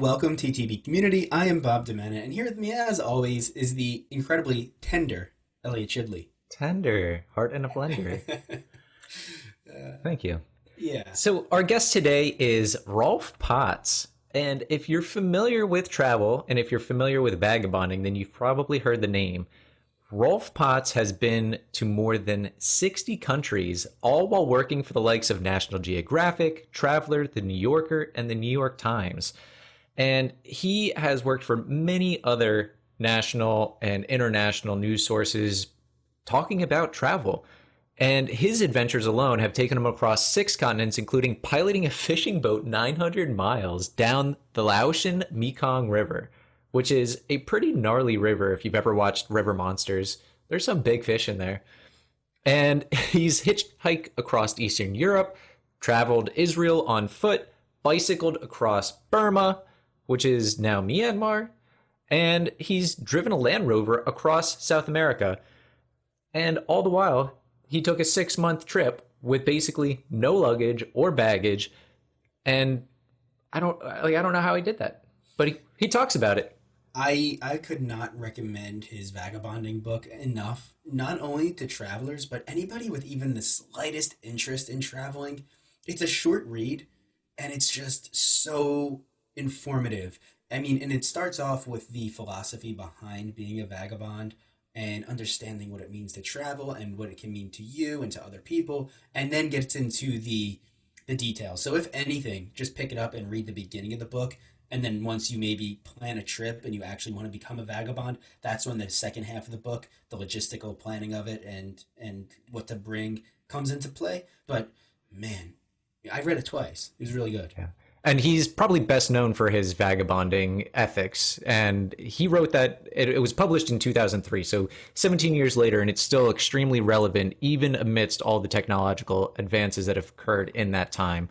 Welcome TTB community. I am Bob Demena, and here with me, as always, is the incredibly tender Elliot Chidley. Tender, heart in a blender. Thank you. Yeah. So our guest today is Rolf Potts. And if you're familiar with travel and if you're familiar with vagabonding, then you've probably heard the name. Rolf Potts has been to more than 60 countries, all while working for the likes of National Geographic, Traveler, The New Yorker, and The New York Times. And he has worked for many other national and international news sources talking about travel. And his adventures alone have taken him across 6 continents, including piloting a fishing boat 900 miles down the Laotian Mekong River, which is a pretty gnarly river if you've ever watched River Monsters. There's some big fish in there. And he's hitchhiked across Eastern Europe, traveled Israel on foot, bicycled across Burma, which is now Myanmar, and he's driven a Land Rover across South America. And all the while, he took a 6-month trip with basically no luggage or baggage, and I don't know how he did that, but he talks about it. I could not recommend his Vagabonding book enough, not only to travelers, but anybody with even the slightest interest in traveling. It's a short read, and it's just so informative. I mean, and it starts off with the philosophy behind being a vagabond and understanding what it means to travel and what it can mean to you and to other people, and then gets into the details. So if anything, just pick it up and read the beginning of the book, and then once you maybe plan a trip and you actually want to become a vagabond, that's when the second half of the book, the logistical planning of it and what to bring comes into play. But man, I read it twice. It was really good. Yeah. And he's probably best known for his vagabonding ethics. And he wrote that, it was published in 2003, so 17 years later, and it's still extremely relevant, even amidst all the technological advances that have occurred in that time.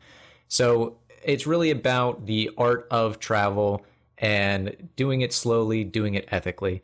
So it's really about the art of travel and doing it slowly, doing it ethically.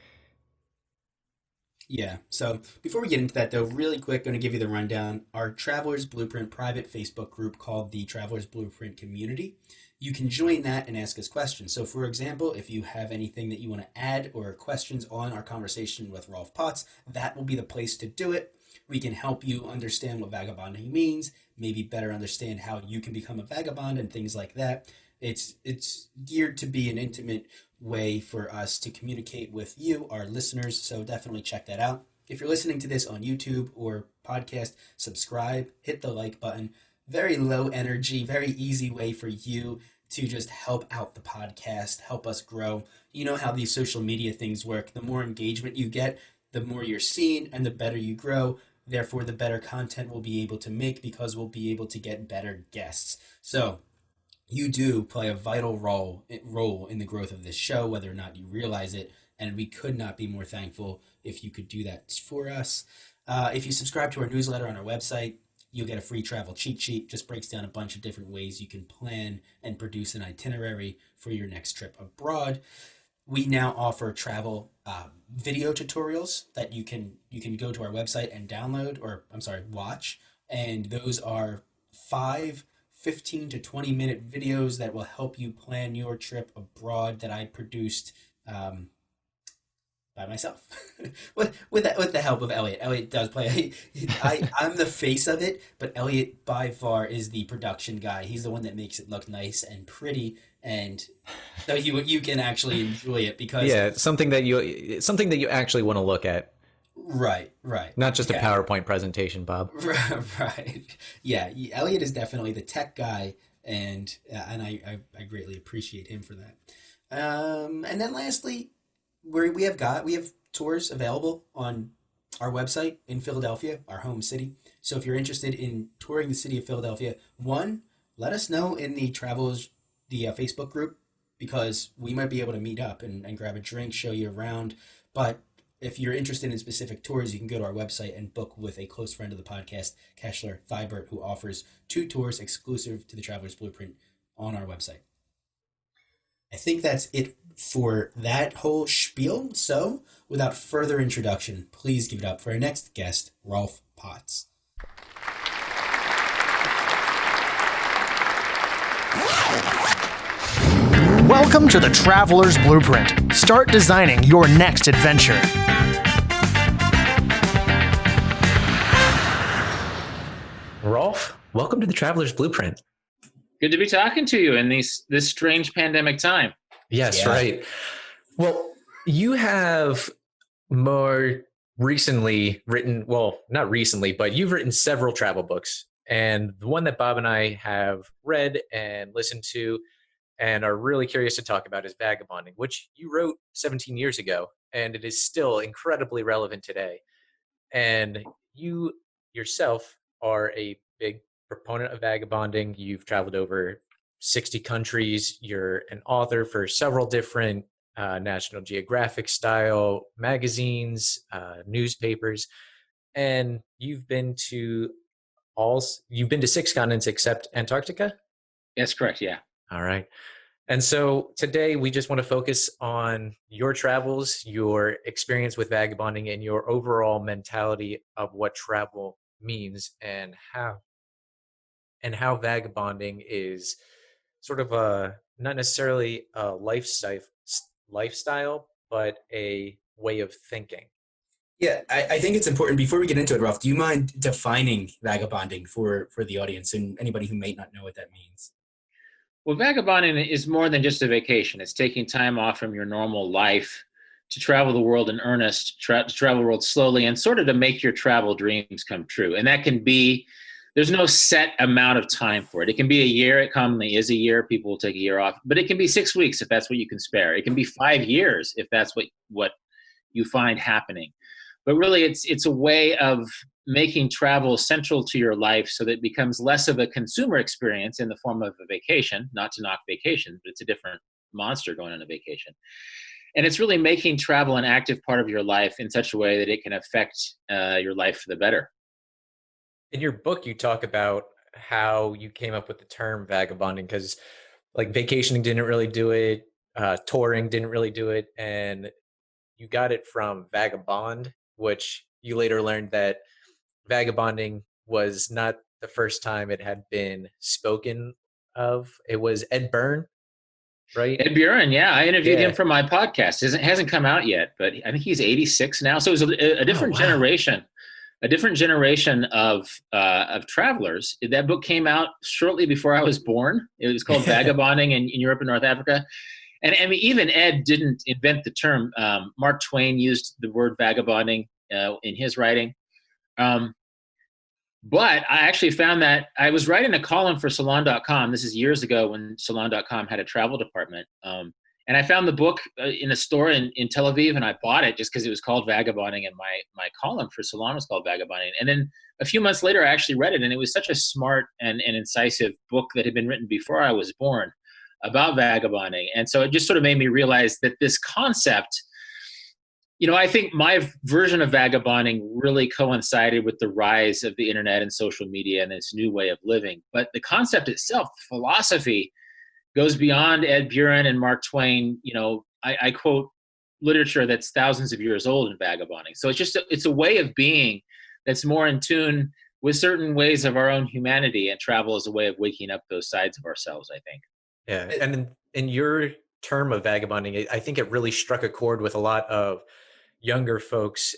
Yeah. So before we get into that, though, really quick, going to give you the rundown. Our Traveler's Blueprint private Facebook group called the Traveler's Blueprint Community. You can join that and ask us questions. So, for example, if you have anything that you want to add or questions on our conversation with Rolf Potts, that will be the place to do it. We can help you understand what vagabonding means, maybe better understand how you can become a vagabond and things like that. It's geared to be an intimate way for us to communicate with you, our listeners, so definitely check that out. If you're listening to this on YouTube or podcast, subscribe, hit the like button. Very low energy, very easy way for you to just help out the podcast, help us grow. You know how these social media things work. The more engagement you get, the more you're seen and the better you grow. Therefore, the better content we'll be able to make because we'll be able to get better guests. So you do play a vital role in the growth of this show, whether or not you realize it, and we could not be more thankful if you could do that for us. If you subscribe to our newsletter on our website, you'll get a free travel cheat sheet. Just breaks down a bunch of different ways you can plan and produce an itinerary for your next trip abroad. We now offer travel video tutorials that you can go to our website and download, or I'm sorry, watch, and those are 15 to 20 minute videos that will help you plan your trip abroad that I produced by myself with the help of Elliot. Elliot does play. I'm the face of it, but Elliot by far is the production guy. He's the one that makes it look nice and pretty, and so you can actually enjoy it because something that you actually want to look at. Right. Not just a PowerPoint presentation, Bob. Right. Yeah, Elliot is definitely the tech guy, and I greatly appreciate him for that. And then lastly, we have tours available on our website in Philadelphia, our home city. So if you're interested in touring the city of Philadelphia, let us know in the Facebook group, because we might be able to meet up and grab a drink, show you around. But if you're interested in specific tours, you can go to our website and book with a close friend of the podcast, Keshler Thibert, who offers 2 tours exclusive to the Traveler's Blueprint on our website. I think that's it for that whole spiel. So, without further introduction, please give it up for our next guest, Rolf Potts. Welcome to the Traveler's Blueprint. Start designing your next adventure. Rolf, welcome to the Traveler's Blueprint. Good to be talking to you in this strange pandemic time. Yes, Yeah. right. Well, you have more recently written, well, not recently, but you've written several travel books. And the one that Bob and I have read and listened to and are really curious to talk about is Vagabonding, which you wrote 17 years ago, and it is still incredibly relevant today. And you yourself are a big proponent of vagabonding. You've traveled over 60 countries. You're an author for several different National Geographic style magazines, newspapers, and you've been to six continents except Antarctica. That's correct. Yeah. All right. And so today we just want to focus on your travels, your experience with vagabonding, and your overall mentality of what travel means and how vagabonding is sort of not necessarily a lifestyle, but a way of thinking. Yeah, I think it's important. Before we get into it, Ralph, do you mind defining vagabonding for the audience and anybody who may not know what that means? Well, vagabonding is more than just a vacation. It's taking time off from your normal life to travel the world in earnest, to travel the world slowly, and sort of to make your travel dreams come true. And that can be, there's no set amount of time for it. It can be a year. It commonly is a year. People will take a year off. But it can be 6 weeks if that's what you can spare. It can be 5 years if that's what you find happening. But really, it's a way of making travel central to your life so that it becomes less of a consumer experience in the form of a vacation, not to knock vacation, but it's a different monster going on a vacation. And it's really making travel an active part of your life in such a way that it can affect your life for the better. In your book, you talk about how you came up with the term vagabonding because like vacationing didn't really do it, touring didn't really do it, and you got it from Vagabond, which you later learned that vagabonding was not the first time it had been spoken of. It was Ed Byrne, right? Ed Buren, yeah, I interviewed him Yeah. for my podcast. It hasn't come out yet, but I think he's 86 now. So it was a different wow. generation, of travelers. That book came out shortly before I was born. It was called Vagabonding in Europe and North Africa. And I mean, even Ed didn't invent the term. Mark Twain used the word vagabonding in his writing. But I actually found that I was writing a column for Salon.com. This is years ago when Salon.com had a travel department. And I found the book in a store in Tel Aviv, and I bought it just because it was called Vagabonding, and my column for Salon was called Vagabonding. And then a few months later, I actually read it, and it was such a smart and incisive book that had been written before I was born about vagabonding. And so it just sort of made me realize that this concept, I think my version of vagabonding really coincided with the rise of the internet and social media and this new way of living. But the concept itself, philosophy, goes beyond Ed Buren and Mark Twain. I quote literature that's thousands of years old in vagabonding. So it's a way of being that's more in tune with certain ways of our own humanity, and travel is a way of waking up those sides of ourselves, I think. Yeah. And in your term of vagabonding, I think it really struck a chord with a lot of younger folks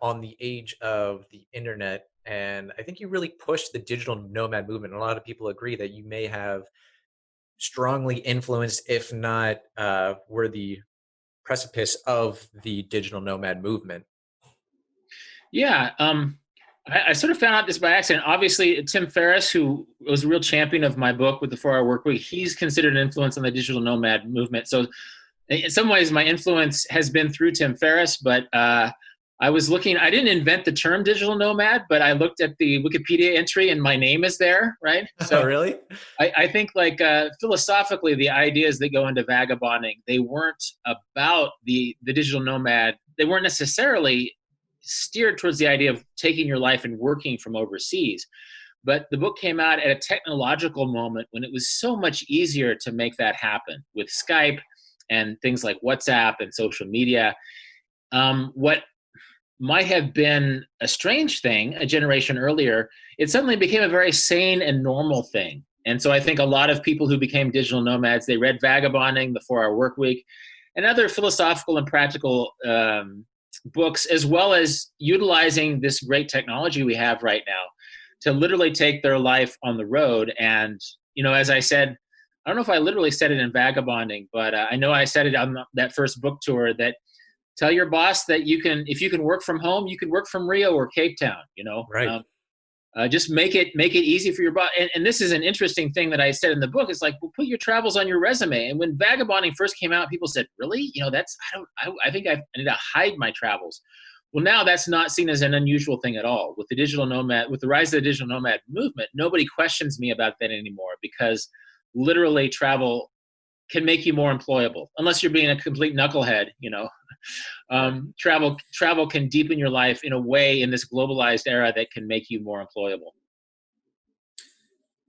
on the age of the internet. And I think you really pushed the digital nomad movement. A lot of people agree that you may have strongly influenced, if not were the precipice of the digital nomad movement. Yeah. I sort of found out this by accident. Obviously, Tim Ferriss, who was a real champion of my book with the 4-Hour Workweek, he's considered an influence on the digital nomad movement. So in some ways, my influence has been through Tim Ferriss, but I was looking, I didn't invent the term digital nomad, but I looked at the Wikipedia entry and my name is there, right? So really? I think philosophically, the ideas that go into vagabonding, they weren't about the digital nomad. They weren't necessarily steered towards the idea of taking your life and working from overseas. But the book came out at a technological moment when it was so much easier to make that happen with Skype and things like WhatsApp and social media. What might have been a strange thing a generation earlier, it suddenly became a very sane and normal thing And so I think a lot of people who became digital nomads, they read Vagabonding, The 4-Hour Workweek, and other philosophical and practical books, as well as utilizing this great technology we have right now to literally take their life on the road. And, as I said, I don't know if I literally said it in Vagabonding, but I know I said it on that first book tour, that tell your boss that if you can work from home, you can work from Rio or Cape Town, Right. just make it easy for your boss. And this is an interesting thing that I said in the book. It's like, well, put your travels on your resume. And when Vagabonding first came out, people said, really? I think I need to hide my travels. Well, now that's not seen as an unusual thing at all. With the rise of the digital nomad movement, nobody questions me about that anymore, because literally travel can make you more employable, unless you're being a complete knucklehead. Travel can deepen your life in a way in this globalized era that can make you more employable.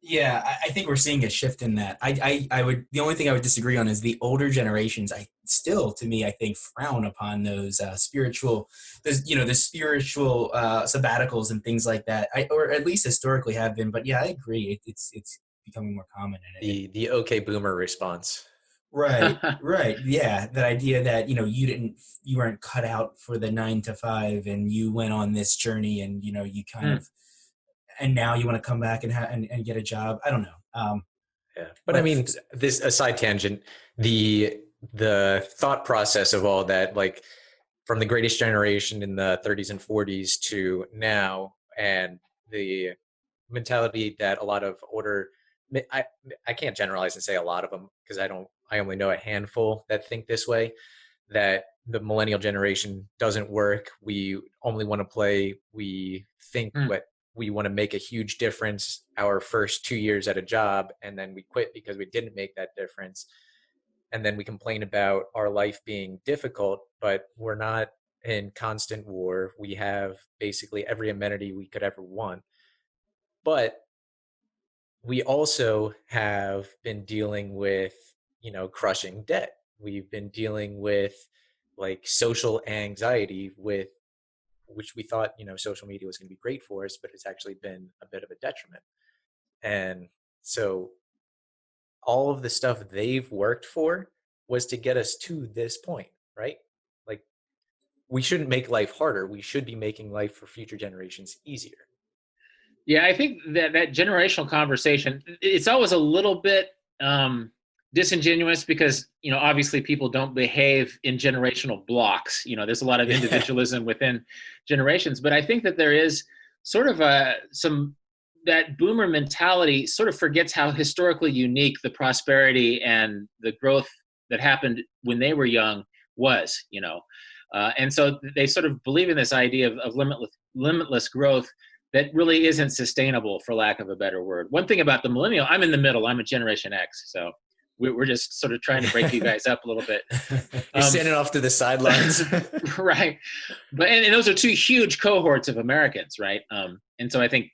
Yeah, I think we're seeing a shift in that. The only thing I would disagree on is the older generations. To me, I think frown upon those the spiritual sabbaticals and things like that. Or at least historically have been. But yeah, I agree. It's becoming more common in it. The okay boomer response. Right. Yeah. That idea that, you weren't cut out for the 9 to 5 and you went on this journey and, you kind of, and now you want to come back and get a job. I don't know. Yeah. But I mean, this a side tangent, the thought process of all that, like from the greatest generation in the 30s and 40s to now, and the mentality that a lot of older, I can't generalize and say a lot of them, because I only know a handful that think this way, that the millennial generation doesn't work. We only want to play. We think what we want to make a huge difference our first 2 years at a job, and then we quit because we didn't make that difference. And then we complain about our life being difficult, but we're not in constant war. We have basically every amenity we could ever want. But we also have been dealing with, crushing debt. We've been dealing with like social anxiety, with which we thought, social media was going to be great for us, but it's actually been a bit of a detriment. And so all of the stuff they've worked for was to get us to this point, right? Like, we shouldn't make life harder. We should be making life for future generations easier. Yeah, I think that generational conversation, it's always a little bit disingenuous, because, obviously people don't behave in generational blocks. There's a lot of individualism within generations, but I think that there is sort of that boomer mentality sort of forgets how historically unique the prosperity and the growth that happened when they were young was, and so they sort of believe in this idea of limitless growth that really isn't sustainable, for lack of a better word. One thing about the millennial, I'm in the middle. I'm a Generation X, so we're just sort of trying to break you guys up a little bit. You're standing off to the sidelines. Right. But and those are two huge cohorts of Americans, right? And so I think,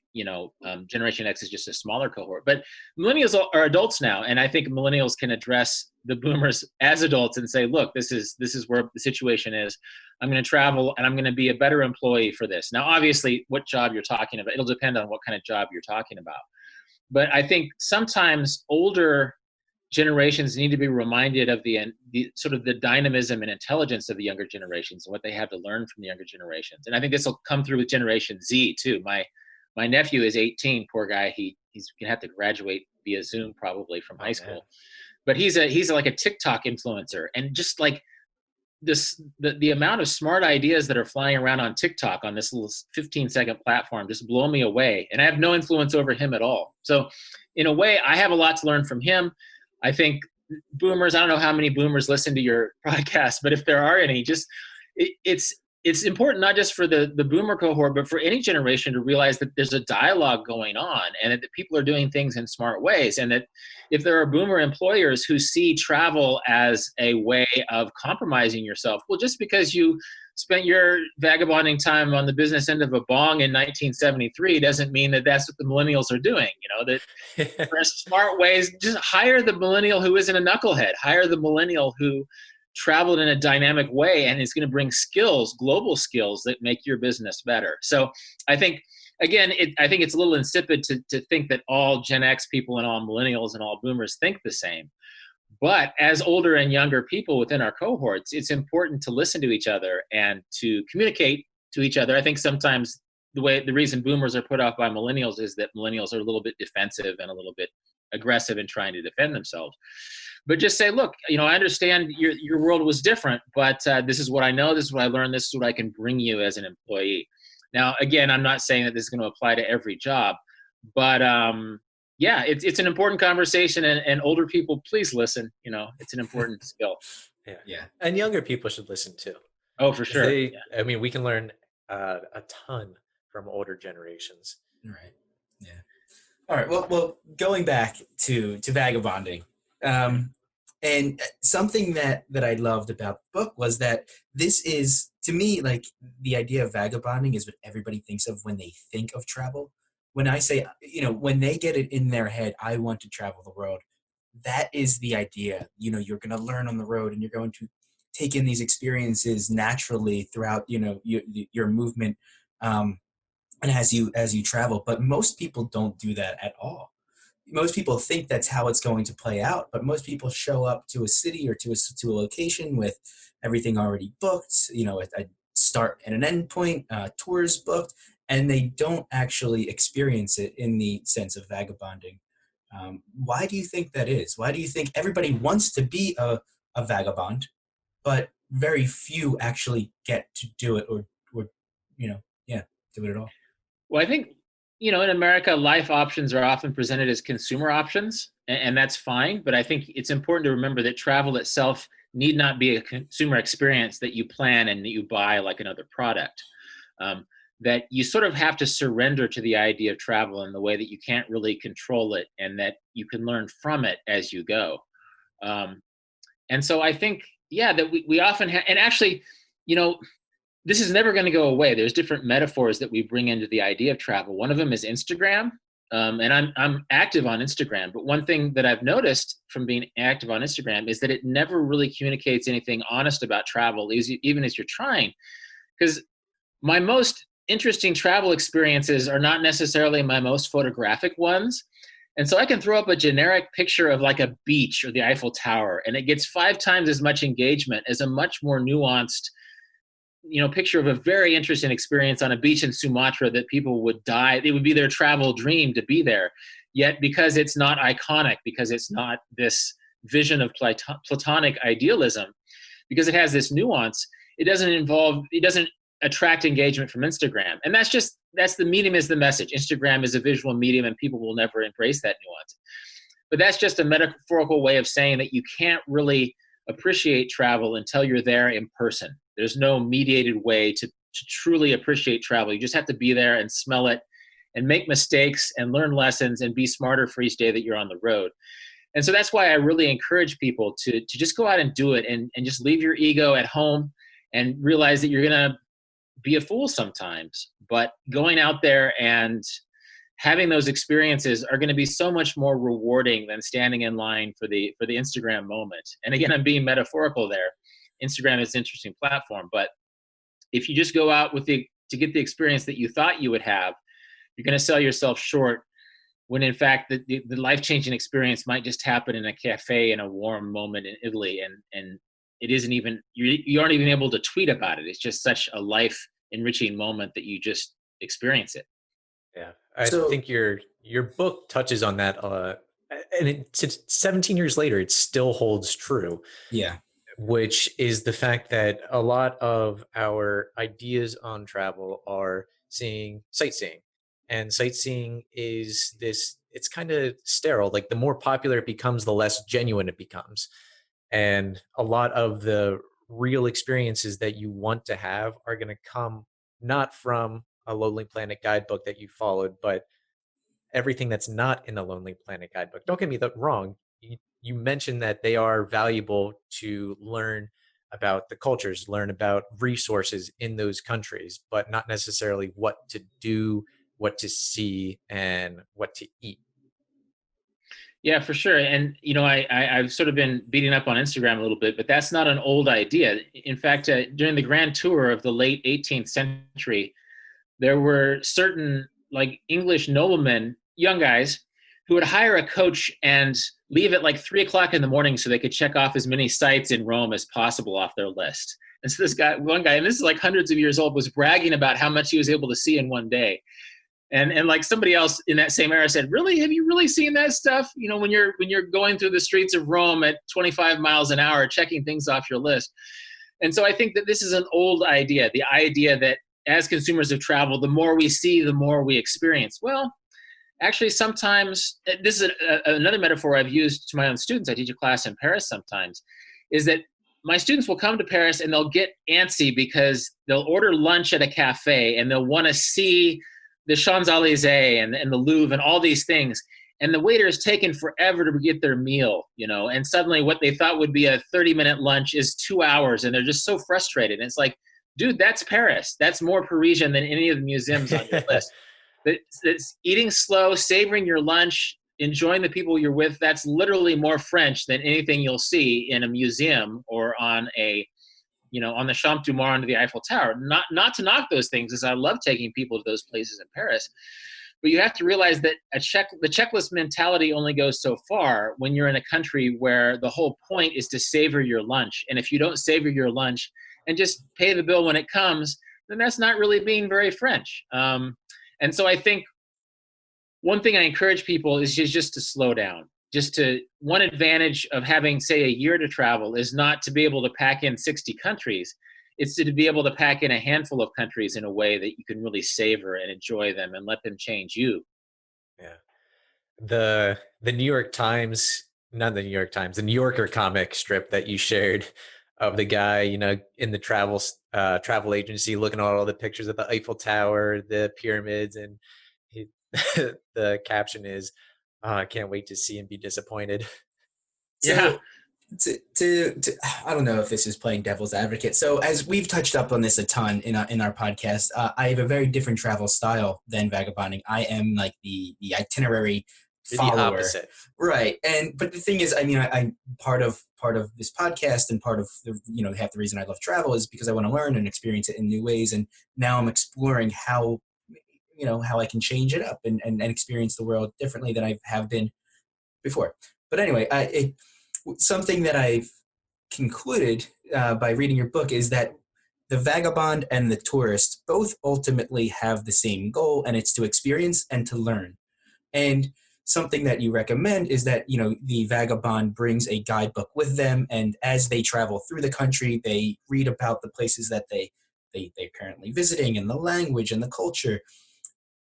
Generation X is just a smaller cohort. But millennials are adults now, and I think millennials can address the boomers as adults and say, look, this is where the situation is. I'm going to travel, and I'm going to be a better employee for this. Now, obviously, what job you're talking about, it'll depend on what kind of job you're talking about. But I think sometimes older generations need to be reminded of the sort of the dynamism and intelligence of the younger generations and what they have to learn from the younger generations. And I think this will come through with Generation Z too. My nephew is 18, poor guy. He's gonna have to graduate via Zoom probably from high school. But he's like a TikTok influencer, and just like the amount of smart ideas that are flying around on TikTok on this little 15-second platform just blow me away. And I have no influence over him at all. So in a way, I have a lot to learn from him. I think boomers, I don't know how many boomers listen to your podcast, but if there are any, just it's important not just for the boomer cohort, but for any generation to realize that there's a dialogue going on, and that people are doing things in smart ways. And that if there are boomer employers who see travel as a way of compromising yourself, well, just because you spent your vagabonding time on the business end of a bong in 1973 doesn't mean that that's what the millennials are doing. That for smart ways, just hire the millennial who isn't a knucklehead. Hire the millennial who traveled in a dynamic way and is going to bring skills, global skills, that make your business better. So I think again, I think it's a little insipid to think that all Gen X people and all millennials and all boomers think the same. But as older and younger people within our cohorts, it's important to listen to each other and to communicate to each other. I think sometimes the reason boomers are put off by millennials is that millennials are a little bit defensive and a little bit aggressive in trying to defend themselves. But just say, look, I understand your world was different, but this is what I know, this is what I learned, this is what I can bring you as an employee. Now, again, I'm not saying that this is going to apply to every job, but yeah, it's an important conversation, and older people, please listen. It's an important skill. Yeah. And younger people should listen too. Oh, for sure. I mean, we can learn a ton from older generations. Right. Yeah. All right. Well, going back to vagabonding, and something that I loved about the book was that this is, to me, like, the idea of vagabonding is what everybody thinks of when they think of travel. When I say, when they get it in their head, I want to travel the world, that is the idea. You're going to learn on the road, and you're going to take in these experiences naturally throughout, your movement, and as you travel. But most people don't do that at all. Most people think that's how it's going to play out, but most people show up to a city or to a location with everything already booked, a start and an end point, tours booked, and they don't actually experience it in the sense of vagabonding. Why do you think that is? Why do you think everybody wants to be a vagabond, but very few actually get to do it or do it at all? Well, I think, in America, life options are often presented as consumer options, and that's fine. But I think it's important to remember that travel itself need not be a consumer experience that you plan and that you buy like another product. That you sort of have to surrender to the idea of travel in the way that you can't really control it, and that you can learn from it as you go. And so I think, that we often have, and actually, this is never going to go away. There's different metaphors that we bring into the idea of travel. One of them is Instagram. And I'm active on Instagram. But one thing that I've noticed from being active on Instagram is that it never really communicates anything honest about travel, even as you're trying. Because my most interesting travel experiences are not necessarily my most photographic ones. And so I can throw up a generic picture of like a beach or the Eiffel Tower, and it gets 5 times as much engagement as a much more nuanced picture of a very interesting experience on a beach in Sumatra that people would die. It would be their travel dream to be there. Yet because it's not iconic, because it's not this vision of platonic idealism, because it has this nuance, it doesn't attract engagement from Instagram. And that's the medium is the message. Instagram is a visual medium, and people will never embrace that nuance. But that's just a metaphorical way of saying that you can't really appreciate travel until you're there in person. There's no mediated way to truly appreciate travel. You just have to be there and smell it and make mistakes and learn lessons and be smarter for each day that you're on the road. And so that's why I really encourage people to just go out and do it, and just leave your ego at home and realize that you're going to be a fool sometimes. But going out there and having those experiences are going to be so much more rewarding than standing in line for the Instagram moment. And again, I'm being metaphorical there. Instagram is an interesting platform, but if you just go out to get the experience that you thought you would have, you're going to sell yourself short, when in fact the life-changing experience might just happen in a cafe in a warm moment in Italy, and it isn't even, you aren't even able to tweet about it. It's just such a life enriching moment that you just experience it. Yeah, I think your book touches on that, and since 17 years later, it still holds true. Yeah, which is the fact that a lot of our ideas on travel are sightseeing, and sightseeing is this. It's kind of sterile. Like, the more popular it becomes, the less genuine it becomes, and a lot of the real experiences that you want to have are going to come not from a Lonely Planet guidebook that you followed, but everything that's not in the Lonely Planet guidebook. Don't get me wrong. You mentioned that they are valuable to learn about the cultures, learn about resources in those countries, but not necessarily what to do, what to see, and what to eat. Yeah, for sure. And, I've sort of been beating up on Instagram a little bit, but that's not an old idea. In fact, during the Grand Tour of the late 18th century, there were certain like English noblemen, young guys, who would hire a coach and leave at like 3 o'clock in the morning so they could check off as many sites in Rome as possible off their list. And so one guy, and this is like hundreds of years old, was bragging about how much he was able to see in one day. And like somebody else in that same era said, really, have you really seen that stuff? You know, when you're going through the streets of Rome at 25 miles an hour, checking things off your list. And so I think that this is an old idea, the idea that as consumers of travel, the more we see, the more we experience. Well, actually, sometimes, this is another metaphor I've used to my own students. I teach a class in Paris sometimes, is that my students will come to Paris and they'll get antsy because they'll order lunch at a cafe and they'll want to see the Champs-Élysées and the Louvre and all these things. And the waiter is taking forever to get their meal, you know, and suddenly what they thought would be a 30-minute lunch is 2 hours, and they're just so frustrated. And it's like, dude, that's Paris. That's more Parisian than any of the museums on your list. That's eating slow, savoring your lunch, enjoying the people you're with. That's literally more French than anything you'll see in a museum or on on the Champ du Mars under the Eiffel Tower. Not to knock those things, as I love taking people to those places in Paris. But you have to realize that the checklist mentality only goes so far when you're in a country where the whole point is to savor your lunch. And if you don't savor your lunch and just pay the bill when it comes, then that's not really being very French. And so I think one thing I encourage people is just to slow down. One advantage of having, say, a year to travel is not to be able to pack in 60 countries. It's to be able to pack in a handful of countries in a way that you can really savor and enjoy them and let them change you. Yeah. The New York Times, not the New York Times, the New Yorker comic strip that you shared of the guy, in the travel agency looking at all the pictures of the Eiffel Tower, the pyramids, and the caption is, "Oh, I can't wait to see and be disappointed." So, I don't know if this is playing devil's advocate. So as we've touched up on this a ton in our podcast, I have a very different travel style than Vagabonding. I am like the itinerary follower. The opposite. Right. But the thing is, I mean, I part of this podcast and part of the, half the reason I love travel is because I want to learn and experience it in new ways. And now I'm exploring how I can change it up and experience the world differently than I have been before. But anyway, something that I've concluded by reading your book is that the vagabond and the tourist both ultimately have the same goal, and it's to experience and to learn. And something that you recommend is that, the vagabond brings a guidebook with them, and as they travel through the country, they read about the places that they're currently visiting and the language and the culture.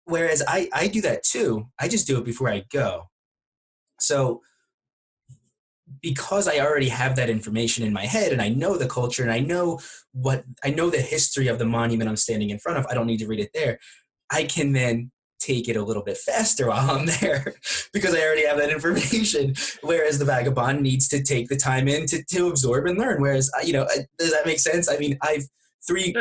Whereas I do that too. I just do it before I go. So because I already have that information in my head and I know the culture and I know the history of the monument I'm standing in front of, I don't need to read it there. I can then take it a little bit faster while I'm there because I already have that information. Whereas the vagabond needs to take the time in to absorb and learn. Whereas, does that make sense? I mean, I've 3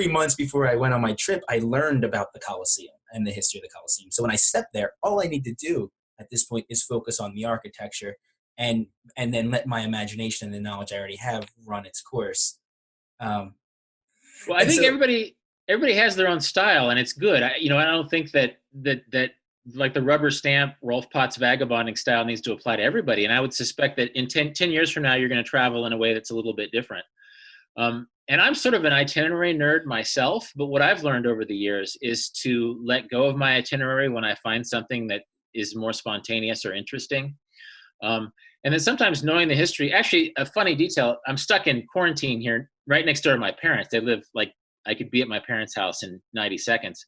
months before I went on my trip, I learned about the Colosseum and the history of the Colosseum. So when I step there, all I need to do at this point is focus on the architecture and then let my imagination and the knowledge I already have run its course. Well, I think everybody has their own style, and it's good. I don't think that like the rubber stamp Rolf Potts vagabonding style needs to apply to everybody. And I would suspect that in 10 years from now, you're going to travel in a way that's a little bit different. And I'm sort of an itinerary nerd myself, but what I've learned over the years is to let go of my itinerary when I find something that is more spontaneous or interesting. And then sometimes knowing the history, actually a funny detail, I'm stuck in quarantine here right next door to my parents. They live like, I could be at my parents' house in 90 seconds.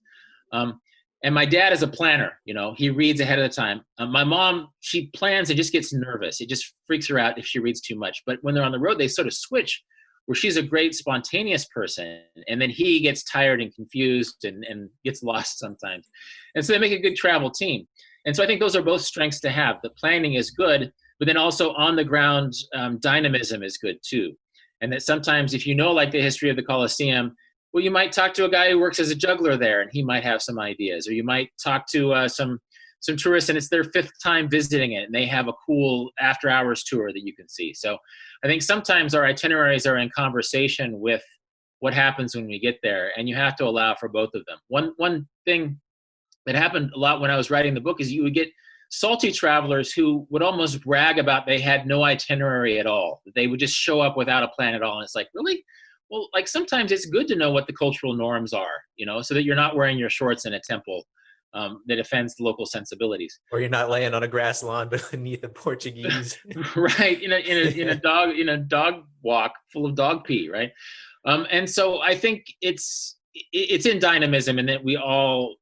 And my dad is a planner, he reads ahead of the time. My mom, she plans and just gets nervous. It just freaks her out if she reads too much. But when they're on the road, they sort of switch, where she's a great spontaneous person. And then he gets tired and confused and gets lost sometimes. And so they make a good travel team. And so I think those are both strengths to have. The planning is good, but then also on the ground dynamism is good too. And that sometimes if like the history of the Colosseum, well, you might talk to a guy who works as a juggler there and he might have some ideas, or you might talk to some tourists and it's their 5th time visiting it and they have a cool after hours tour that you can see. So I think sometimes our itineraries are in conversation with what happens when we get there, and you have to allow for both of them. One thing it happened a lot when I was writing the book, is you would get salty travelers who would almost brag about they had no itinerary at all. They would just show up without a plan at all. And it's like, really? Well, like sometimes it's good to know what the cultural norms are, so that you're not wearing your shorts in a temple that offends the local sensibilities. Or you're not laying on a grass lawn beneath a Portuguese. Right. In a dog walk full of dog pee. Right. And so I think it's in dynamism, and that we all,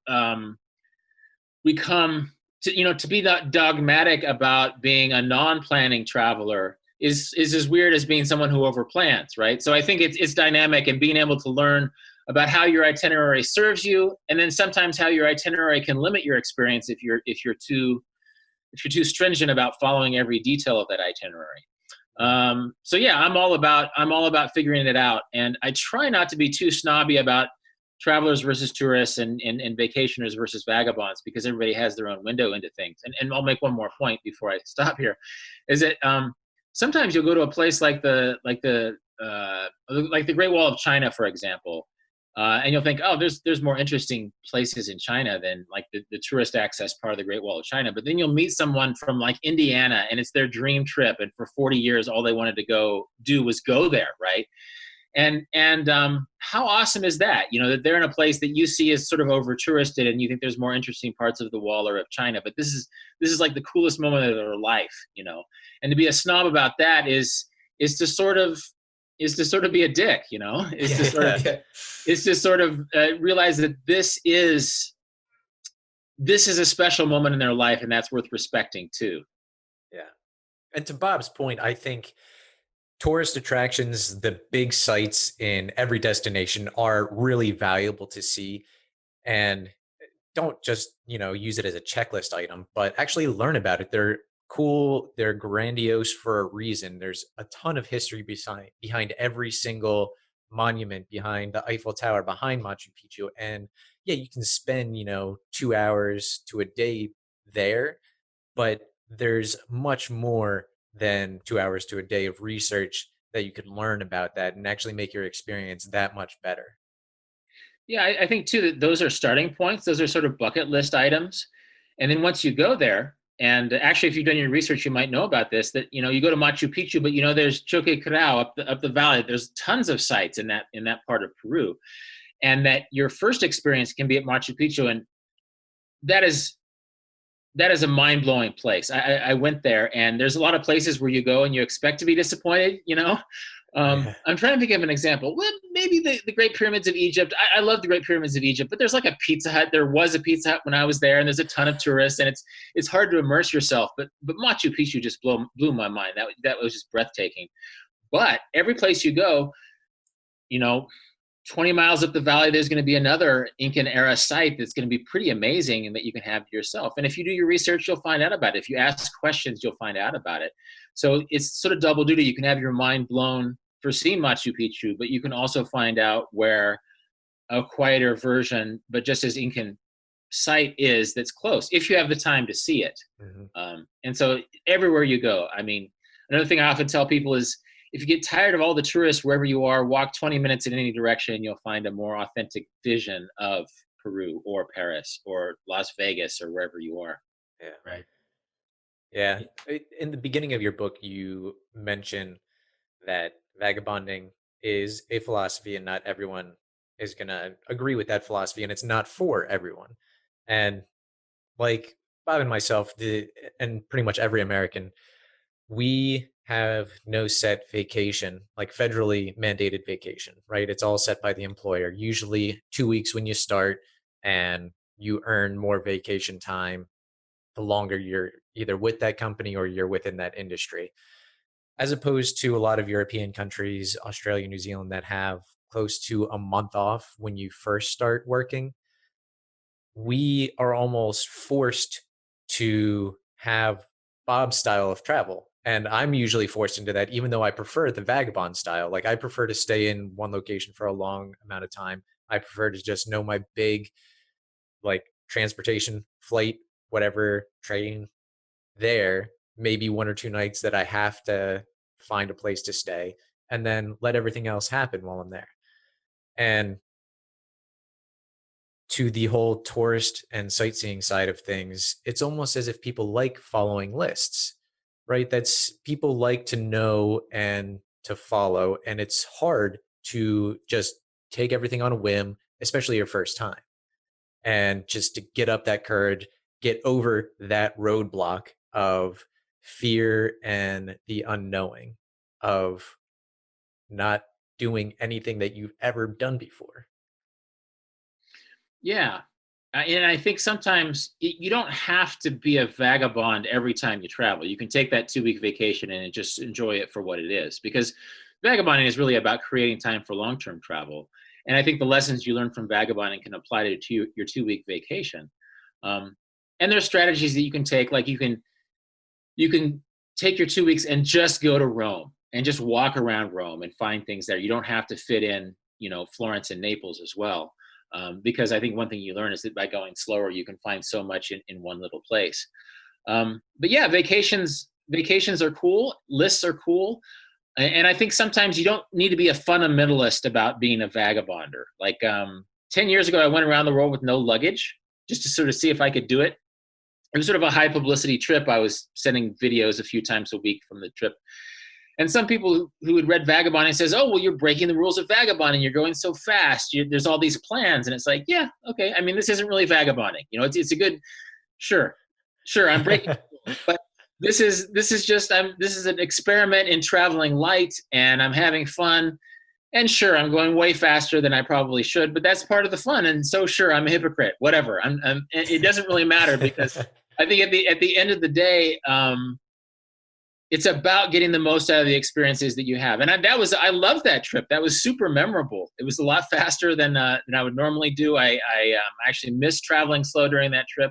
we come to be that dogmatic about being a non-planning traveler is as weird as being someone who overplans, right? So I think it's dynamic, and being able to learn about how your itinerary serves you, and then sometimes how your itinerary can limit your experience if you're too stringent about following every detail of that itinerary. So yeah, I'm all about figuring it out, and I try not to be too snobby about travelers versus tourists and vacationers versus vagabonds, because everybody has their own window into things. And I'll make one more point before I stop here, is that sometimes you'll go to a place like the Great Wall of China, for example, and you'll think, oh, there's more interesting places in China than like the tourist access part of the Great Wall of China. But then you'll meet someone from like Indiana, and it's their dream trip, and for 40 years all they wanted to do was go there, right? And how awesome is that? That they're in a place that you see as sort of over touristed, and you think there's more interesting parts of the wall or of China, but this is like the coolest moment of their life. And to be a snob about that is to sort of be a dick. Is to sort of realize that this is a special moment in their life, and that's worth respecting too. Yeah. And to Bob's point, I think tourist attractions, the big sites in every destination, are really valuable to see. And don't just, use it as a checklist item, but actually learn about it. They're cool, they're grandiose for a reason. There's a ton of history behind every single monument, behind the Eiffel Tower, behind Machu Picchu. And yeah, you can spend, 2 hours to a day there, but there's much more than 2 hours to a day of research that you could learn about that and actually make your experience that much better. Yeah, I think too that those are starting points. Those are sort of bucket list items. And then once you go there, and actually, if you've done your research, you might know about this, that, you go to Machu Picchu, but, there's Choque Corral up the valley. There's tons of sites in that part of Peru. And that your first experience can be at Machu Picchu. And that is a mind-blowing place. I went there, and there's a lot of places where you go and you expect to be disappointed. Yeah. I'm trying to think of an example. Well, maybe the Great Pyramids of Egypt. I love the Great Pyramids of Egypt, but there's like a Pizza Hut. There was a Pizza Hut when I was there, and there's a ton of tourists, and it's hard to immerse yourself. But Machu Picchu just blew my mind. That was just breathtaking. But every place you go, you know, 20 miles up the valley, there's going to be another Incan era site that's going to be pretty amazing and that you can have yourself. And if you do your research, you'll find out about it. If you ask questions, you'll find out about it. So it's sort of double duty. You can have your mind blown for seeing Machu Picchu, but you can also find out where a quieter version, but just as Incan site is that's close, if you have the time to see it. Mm-hmm. And so everywhere you go, I mean, another thing I often tell people is, if you get tired of all the tourists wherever you are, walk 20 minutes in any direction and you'll find a more authentic vision of Peru or Paris or Las Vegas or wherever you are. Yeah. Right. Yeah. In the beginning of your book, you mention that vagabonding is a philosophy and not everyone is going to agree with that philosophy, and it's not for everyone. And like Bob and myself, and pretty much every American, we have no set vacation, like federally mandated vacation, right? It's all set by the employer, usually 2 weeks when you start, and you earn more vacation time the longer you're either with that company or you're within that industry, as opposed to a lot of European countries, Australia, New Zealand, that have close to a month off when you first start working. We are almost forced to have Bob's style of travel. And I'm usually forced into that, even though I prefer the vagabond style. Like, I prefer to stay in one location for a long amount of time. I prefer to just know my big, like, transportation, flight, whatever, train there, maybe 1 or 2 nights that I have to find a place to stay, and then let everything else happen while I'm there. And to the whole tourist and sightseeing side of things, it's almost as if people like following lists, right? That's people like to know and to follow, and it's hard to just take everything on a whim, especially your first time. And just to get up that courage, get over that roadblock of fear and the unknowing of not doing anything that you've ever done before. Yeah. And I think sometimes you don't have to be a vagabond every time you travel. You can take that 2-week vacation and just enjoy it for what it is, because vagabonding is really about creating time for long-term travel. And I think the lessons you learn from vagabonding can apply to your 2-week vacation. And there's strategies that you can take, like you can take your 2 weeks and just go to Rome and just walk around Rome and find things there. You don't have to fit in, Florence and Naples as well. Because I think one thing you learn is that by going slower, you can find so much in one little place. But yeah, vacations are cool. Lists are cool. And I think sometimes you don't need to be a fundamentalist about being a vagabonder. Like 10 years ago, I went around the world with no luggage just to sort of see if I could do it. It was sort of a high publicity trip. I was sending videos a few times a week from the trip. And some people who had read Vagabonding says, oh, well, you're breaking the rules of vagabonding. You're going so fast. There's all these plans. And it's like, yeah, okay. I mean, this isn't really vagabonding. It's a good, sure, I'm breaking, but this is an experiment in traveling light, and I'm having fun. And sure, I'm going way faster than I probably should, but that's part of the fun. And so sure, I'm a hypocrite, whatever. It doesn't really matter, because I think at the end of the day, it's about getting the most out of the experiences that you have. And I loved that trip. That was super memorable. It was a lot faster than I would normally do. I actually missed traveling slow during that trip.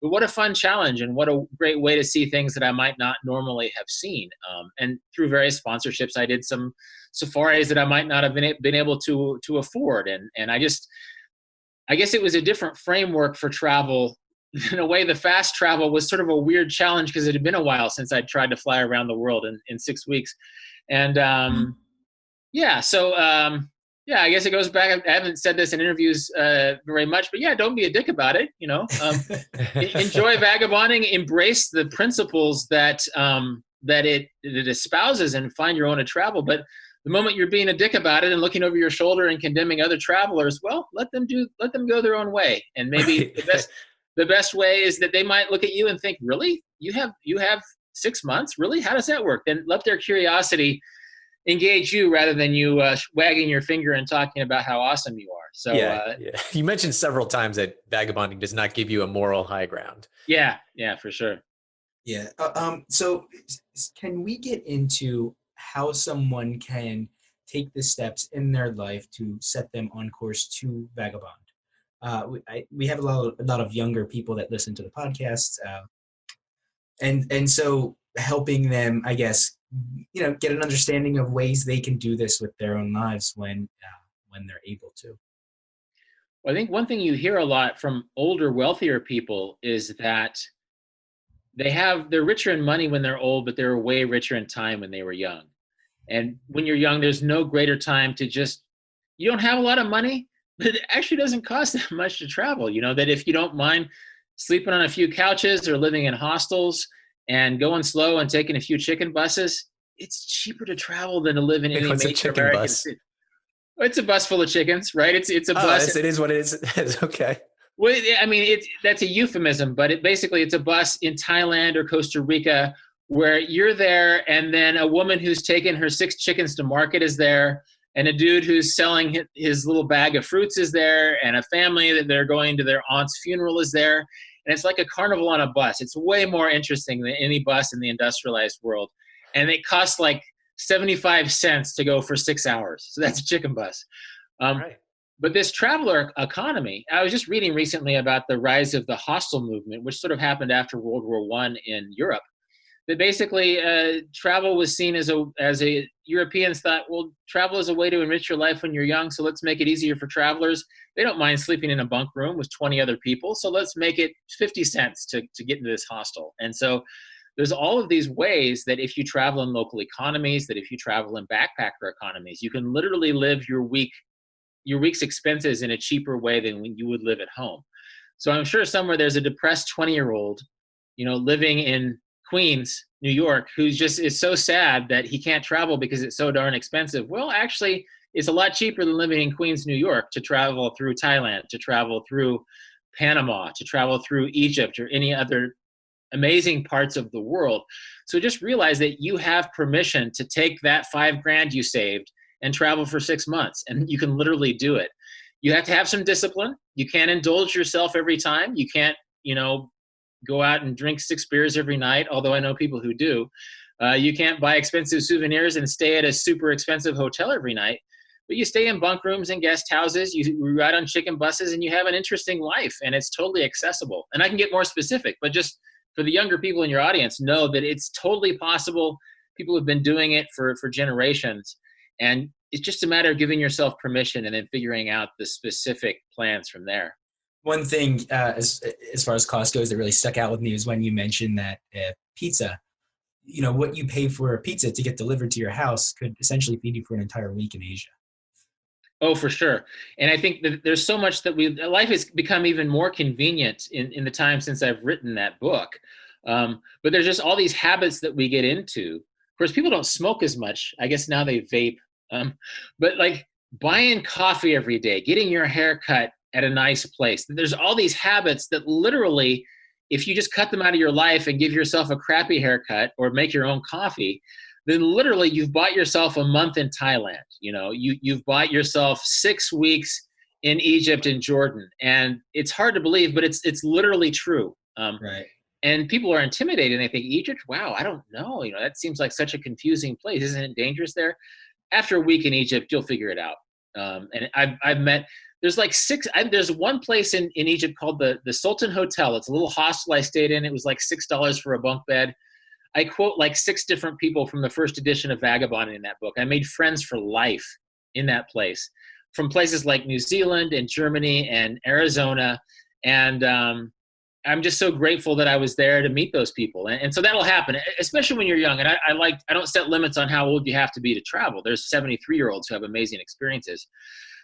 But what a fun challenge, and what a great way to see things that I might not normally have seen. And through various sponsorships, I did some safaris that I might not have been able to afford. And I guess it was a different framework for travel. In a way, the fast travel was sort of a weird challenge, because it had been a while since I'd tried to fly around the world in 6 weeks. And yeah, I guess it goes back. I haven't said this in interviews very much, but yeah, don't be a dick about it. Enjoy vagabonding, embrace the principles that it espouses, and find your own to travel. But the moment you're being a dick about it and looking over your shoulder and condemning other travelers, well, let them go their own way. And maybe the best way is that they might look at you and think, really, you have 6 months, really? How does that work? Then let their curiosity engage you, rather than you wagging your finger and talking about how awesome you are. So yeah. You mentioned several times that vagabonding does not give you a moral high ground. Yeah, for sure. Yeah. So can we get into how someone can take the steps in their life to set them on course to vagabond? We have a lot of younger people that listen to the podcast, and so helping them, I guess, get an understanding of ways they can do this with their own lives when they're able to. Well, I think one thing you hear a lot from older, wealthier people is that they're richer in money when they're old, but they're way richer in time when they were young. And when you're young, there's no greater time to you don't have a lot of money, but it actually doesn't cost that much to travel. That if you don't mind sleeping on a few couches or living in hostels and going slow and taking a few chicken buses, it's cheaper to travel than to live in any major American city. It's a bus full of chickens, right? It's a bus. Yes, it is what it is. It's okay. Well, I mean, that's a euphemism, but basically it's a bus in Thailand or Costa Rica where you're there, and then a woman who's taken her 6 chickens to market is there, and a dude who's selling his little bag of fruits is there, and a family that they're going to their aunt's funeral is there. And it's like a carnival on a bus. It's way more interesting than any bus in the industrialized world. And it costs like 75 cents to go for 6 hours. So that's a chicken bus. Right. But this traveler economy, I was just reading recently about the rise of the hostel movement, which sort of happened after World War I in Europe. That basically travel was seen as Europeans thought, well, travel is a way to enrich your life when you're young, so let's make it easier for travelers. They don't mind sleeping in a bunk room with 20 other people, so let's make it 50 cents to get into this hostel. And so there's all of these ways that if you travel in local economies, that if you travel in backpacker economies, you can literally live your week your week's expenses in a cheaper way than when you would live at home. So I'm sure somewhere there's a depressed 20-year-old, living in Queens, New York, who's just is so sad that he can't travel because it's so darn expensive. Well, actually, it's a lot cheaper than living in Queens, New York, to travel through Thailand, to travel through Panama, to travel through Egypt or any other amazing parts of the world. So just realize that you have permission to take that $5,000 you saved and travel for 6 months, and you can literally do it. You have to have some discipline. You can't indulge yourself every time. You can't, go out and drink 6 beers every night, although I know people who do. You can't buy expensive souvenirs and stay at a super expensive hotel every night. But you stay in bunk rooms and guest houses, you ride on chicken buses, and you have an interesting life, and it's totally accessible. And I can get more specific, but just for the younger people in your audience, know that it's totally possible. People have been doing it for generations. And it's just a matter of giving yourself permission and then figuring out the specific plans from there. One thing, as far as cost goes, that really stuck out with me is when you mentioned that pizza, what you pay for a pizza to get delivered to your house could essentially feed you for an entire week in Asia. Oh, for sure. And I think that there's so much that life has become even more convenient in the time since I've written that book. But there's just all these habits that we get into. Of course, people don't smoke as much. I guess now they vape. But like buying coffee every day, getting your hair cut at a nice place. There's all these habits that literally, if you just cut them out of your life and give yourself a crappy haircut or make your own coffee, then literally you've bought yourself a month in Thailand. You've bought yourself 6 weeks in Egypt and Jordan. And it's hard to believe, but it's literally true. Right. And people are intimidated. And they think, Egypt? Wow, I don't know. That seems like such a confusing place. Isn't it dangerous there? After a week in Egypt, you'll figure it out. And I've met, there's like 6, there's one place in Egypt called the Sultan Hotel. It's a little hostel I stayed in. It was like $6 for a bunk bed. I quote like 6 different people from the first edition of Vagabonding in that book. I made friends for life in that place, from places like New Zealand and Germany and Arizona. And I'm just so grateful that I was there to meet those people. And so that'll happen, especially when you're young. And I don't set limits on how old you have to be to travel. There's 73-year-olds who have amazing experiences.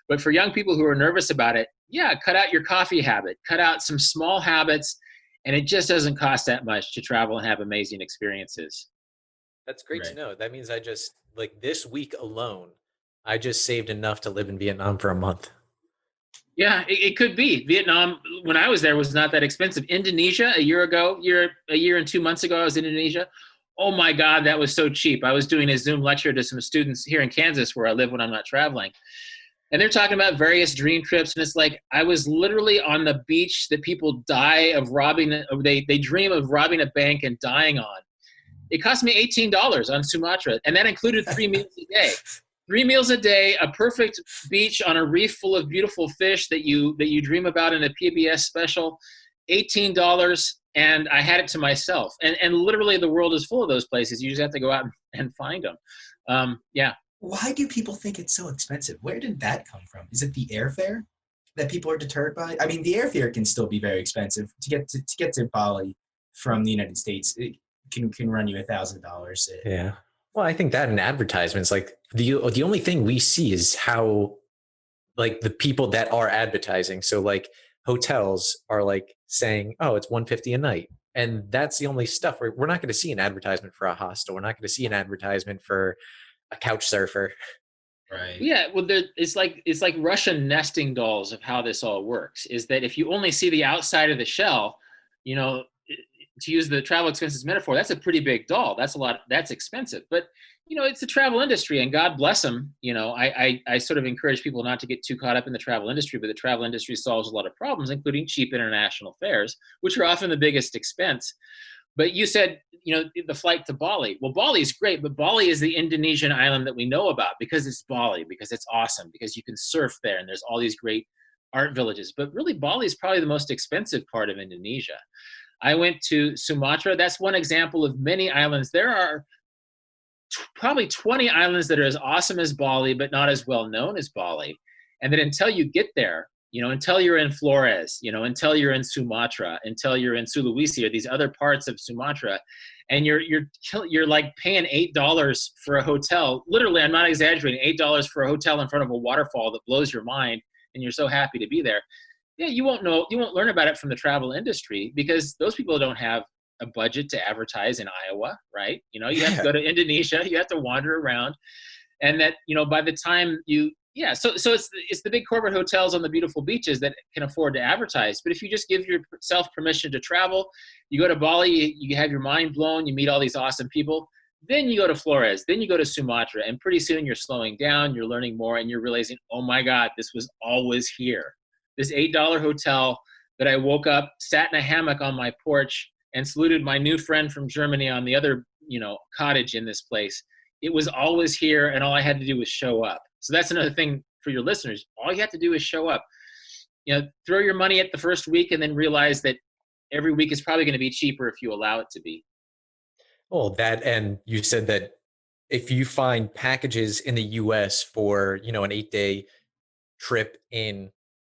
But for young people who are nervous about it, yeah, cut out your coffee habit, cut out some small habits, and it just doesn't cost that much to travel and have amazing experiences. That's great to know. That means I just, like this week alone, I just saved enough to live in Vietnam for a month. Yeah, it could be. Vietnam, when I was there, was not that expensive. Indonesia, a year and 2 months ago, I was in Indonesia. Oh my God, that was so cheap. I was doing a Zoom lecture to some students here in Kansas where I live when I'm not traveling. And they're talking about various dream trips. And it's like, I was literally on the beach that people die of robbing. They dream of robbing a bank and dying on. It cost me $18 on Sumatra. And that included 3 meals a day. 3 meals a day, a perfect beach on a reef full of beautiful fish that you dream about in a PBS special, $18, and I had it to myself. And literally the world is full of those places. You just have to go out and find them. Yeah. Why do people think it's so expensive? Where did that come from? Is it the airfare that people are deterred by? I mean, the airfare can still be very expensive. To get to Bali from the United States, it can run you $1,000. Yeah. Well, I think that in advertisements, like the only thing we see is how, like, the people that are advertising. So like hotels are like saying, oh, it's $150 a night. And that's the only stuff we're not going to see an advertisement for a hostel. We're not going to see an advertisement for a couch surfer. Right. Yeah. Well, it's like Russian nesting dolls of how this all works, is that if you only see the outside of the shell, to use the travel expenses metaphor, that's a pretty big doll. That's expensive, but it's the travel industry, and God bless them. I sort of encourage people not to get too caught up in the travel industry, but the travel industry solves a lot of problems, including cheap international fares, which are often the biggest expense. But you said, the flight to Bali. Well, Bali is great, but Bali is the Indonesian island that we know about because it's Bali, because it's awesome, because you can surf there, and there's all these great art villages. But really, Bali is probably the most expensive part of Indonesia. I went to Sumatra. That's one example of many islands. There are probably 20 islands that are as awesome as Bali, but not as well known as Bali. And then until you get there, until you're in Flores, until you're in Sumatra, until you're in Sulawesi or these other parts of Sumatra, and you're like paying $8 for a hotel. Literally, I'm not exaggerating, $8 for a hotel in front of a waterfall that blows your mind, and you're so happy to be there. Yeah, you won't learn about it from the travel industry because those people don't have a budget to advertise in Iowa, right? You have to go to Indonesia, you have to wander around, and that by the time so it's the big corporate hotels on the beautiful beaches that can afford to advertise. But if you just give yourself permission to travel, you go to Bali, you have your mind blown, you meet all these awesome people, then you go to Flores, then you go to Sumatra, and pretty soon you're slowing down, you're learning more, and you're realizing, oh my God, this was always here. This $8 hotel that I woke up, sat in a hammock on my porch, and saluted my new friend from Germany on the other, cottage in this place. It was always here, and all I had to do was show up. So that's another thing for your listeners. All you have to do is show up. Throw your money at the first week and then realize that every week is probably going to be cheaper if you allow it to be. Well, and you said that if you find packages in the US for, an 8-day trip in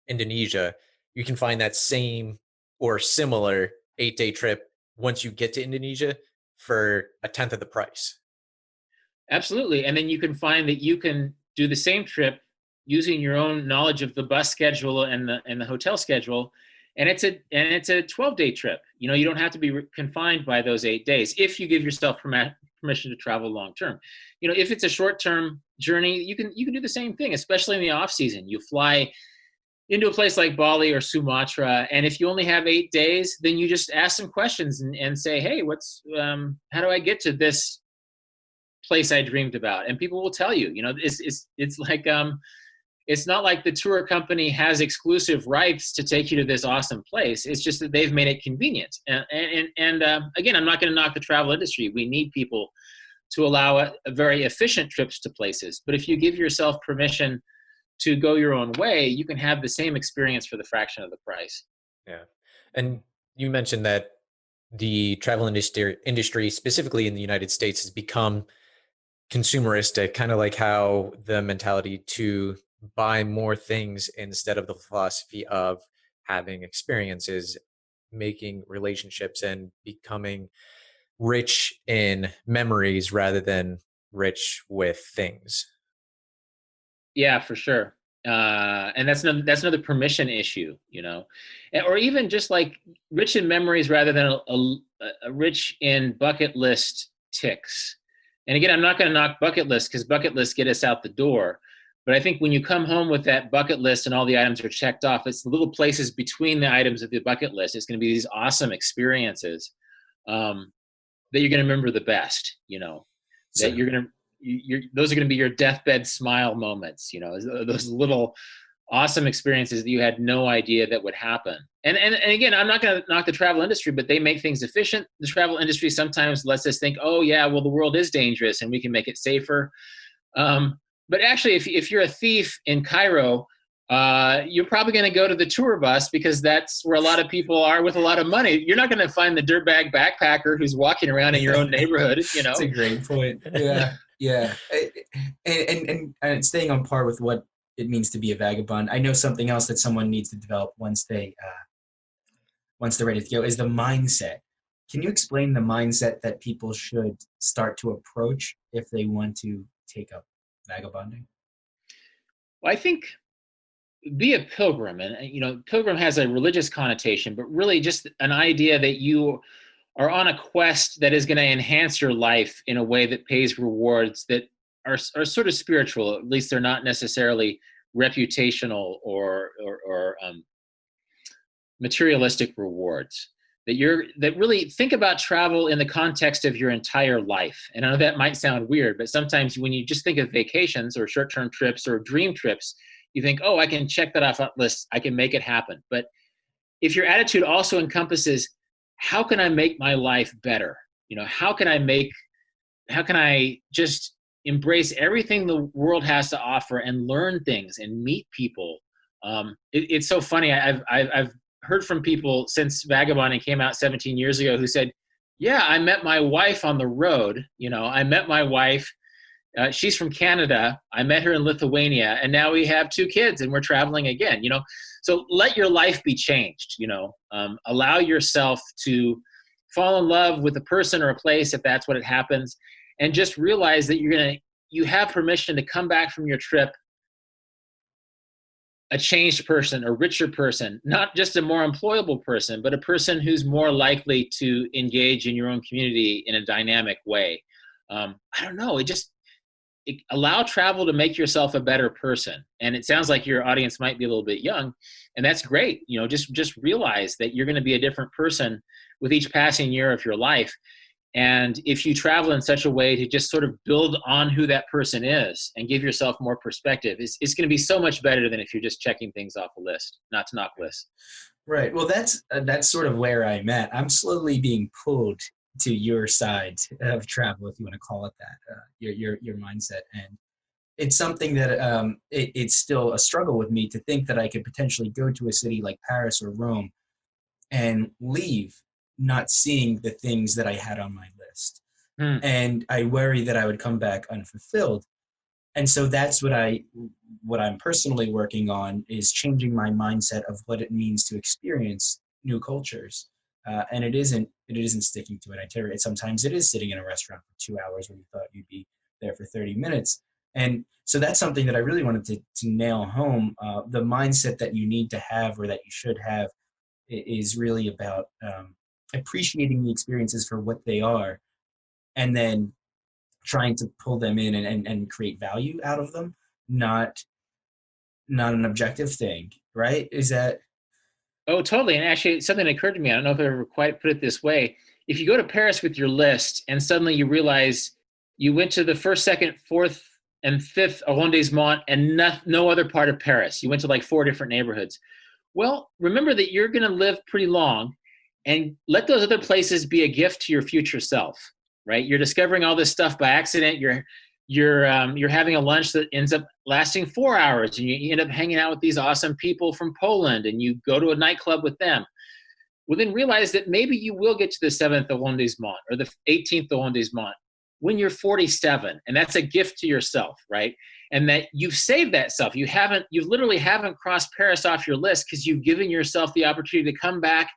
Indonesia, you can find that same or similar 8-day trip once you get to Indonesia for a tenth of the price. Absolutely. And then you can find that you can do the same trip using your own knowledge of the bus schedule and the hotel schedule. And it's a 12-day trip. You don't have to be confined by those 8 days if you give yourself permission to travel long term. If it's a short-term journey, you can do the same thing, especially in the off season. You fly into a place like Bali or Sumatra, and if you only have 8 days, then you just ask some questions and say, hey, how do I get to this place I dreamed about? And people will tell you. It's like it's not like the tour company has exclusive rights to take you to this awesome place. It's just that they've made it convenient. And again, I'm not going to knock the travel industry. We need people to allow a very efficient trips to places. But if you give yourself permission to go your own way, you can have the same experience for the fraction of the price. Yeah. And you mentioned that the travel industry, specifically in the United States, has become consumeristic, kind of like how the mentality to buy more things instead of the philosophy of having experiences, making relationships, and becoming rich in memories rather than rich with things. Yeah, for sure. And that's another permission issue, or even just like rich in memories rather than a rich in bucket list ticks. And again, I'm not going to knock bucket lists because bucket lists get us out the door. But I think when you come home with that bucket list and all the items are checked off, it's the little places between the items of the bucket list. It's going to be these awesome experiences that you're going to remember the best, that you're going to, those are going to be your deathbed smile moments, those little awesome experiences that you had no idea that would happen. And again, I'm not going to knock the travel industry, but they make things efficient. The travel industry sometimes lets us think, oh yeah, well, the world is dangerous and we can make it safer. But actually, if you're a thief in Cairo, you're probably going to go to the tour bus because that's where a lot of people are with a lot of money. You're not going to find the dirtbag backpacker who's walking around in your own neighborhood, That's a great point. Yeah. Yeah. And staying on par with what it means to be a vagabond, I know something else that someone needs to develop once they're ready to go is the mindset. Can you explain the mindset that people should start to approach if they want to take up vagabonding? Well, I think be a pilgrim, and pilgrim has a religious connotation, but really just an idea that you are on a quest that is going to enhance your life in a way that pays rewards that are sort of spiritual. At least they're not necessarily reputational or materialistic rewards. That really think about travel in the context of your entire life. And I know that might sound weird, but sometimes when you just think of vacations or short-term trips or dream trips, you think, oh, I can check that off that list. I can make it happen. But if your attitude also encompasses, how can I make my life better? How can I just embrace everything the world has to offer and learn things and meet people? It's so funny. I've heard from people since Vagabonding came out 17 years ago who said, yeah, I met my wife on the road. I met my wife. She's from Canada. I met her in Lithuania, and now we have 2 kids and we're traveling again, So let your life be changed, allow yourself to fall in love with a person or a place if that's what it happens, and just realize that you have permission to come back from your trip a changed person, a richer person, not just a more employable person, but a person who's more likely to engage in your own community in a dynamic way. I don't know. Allow travel to make yourself a better person. And it sounds like your audience might be a little bit young, and that's great. Just realize that you're going to be a different person with each passing year of your life. And if you travel in such a way to just sort of build on who that person is and give yourself more perspective, it's going to be so much better than if you're just checking things off a list, not to knock lists. Right. Well, that's sort of where I'm at. I'm slowly being pulled to your side of travel, if you want to call it that, your mindset. And it's something that it's still a struggle with me to think that I could potentially go to a city like Paris or Rome and leave not seeing the things that I had on my list. And I worry that I would come back unfulfilled. And so that's what I'm personally working on, is changing my mindset of what it means to experience new cultures. And it isn't sticking to an itinerary. Sometimes it is sitting in a restaurant for 2 hours when you thought you'd be there for 30 minutes. And so that's something that I really wanted to nail home. The mindset that you need to have, or that you should have, is really about appreciating the experiences for what they are, and then trying to pull them in and create value out of them, not an objective thing, right? Is that? Oh, totally. And actually, something occurred to me. I don't know if I ever quite put it this way. If you go to Paris with your list and suddenly you realize you went to the first, second, fourth, and fifth arrondissement and no other part of Paris, you went to like 4 different neighborhoods. Well, remember that you're going to live pretty long, and let those other places be a gift to your future self, right? You're discovering all this stuff by accident. You're having a lunch that ends up lasting 4 hours, and you end up hanging out with these awesome people from Poland, and you go to a nightclub with them. Well, then realize that maybe you will get to the 7th arrondissement or the 18th arrondissement when you're 47, and that's a gift to yourself, right? And that you've saved that stuff. You literally haven't crossed Paris off your list because you've given yourself the opportunity to come back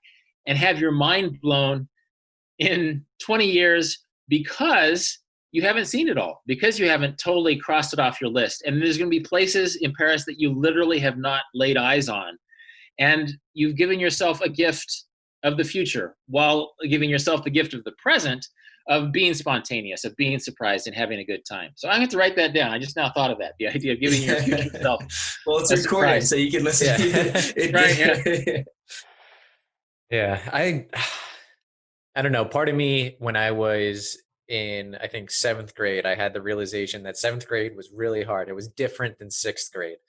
and have your mind blown in 20 years because you haven't seen it all, because you haven't totally crossed it off your list. And there's going to be places in Paris that you literally have not laid eyes on. And you've given yourself a gift of the future while giving yourself the gift of the present, of being spontaneous, of being surprised and having a good time. So I have to write that down. I just now thought of that, the idea of giving your future self. Well, it's recorded, so you can listen to it. Right, Yeah. I don't know. Part of me, when I was in, I think, 7th grade, I had the realization that 7th grade was really hard. It was different than 6th grade.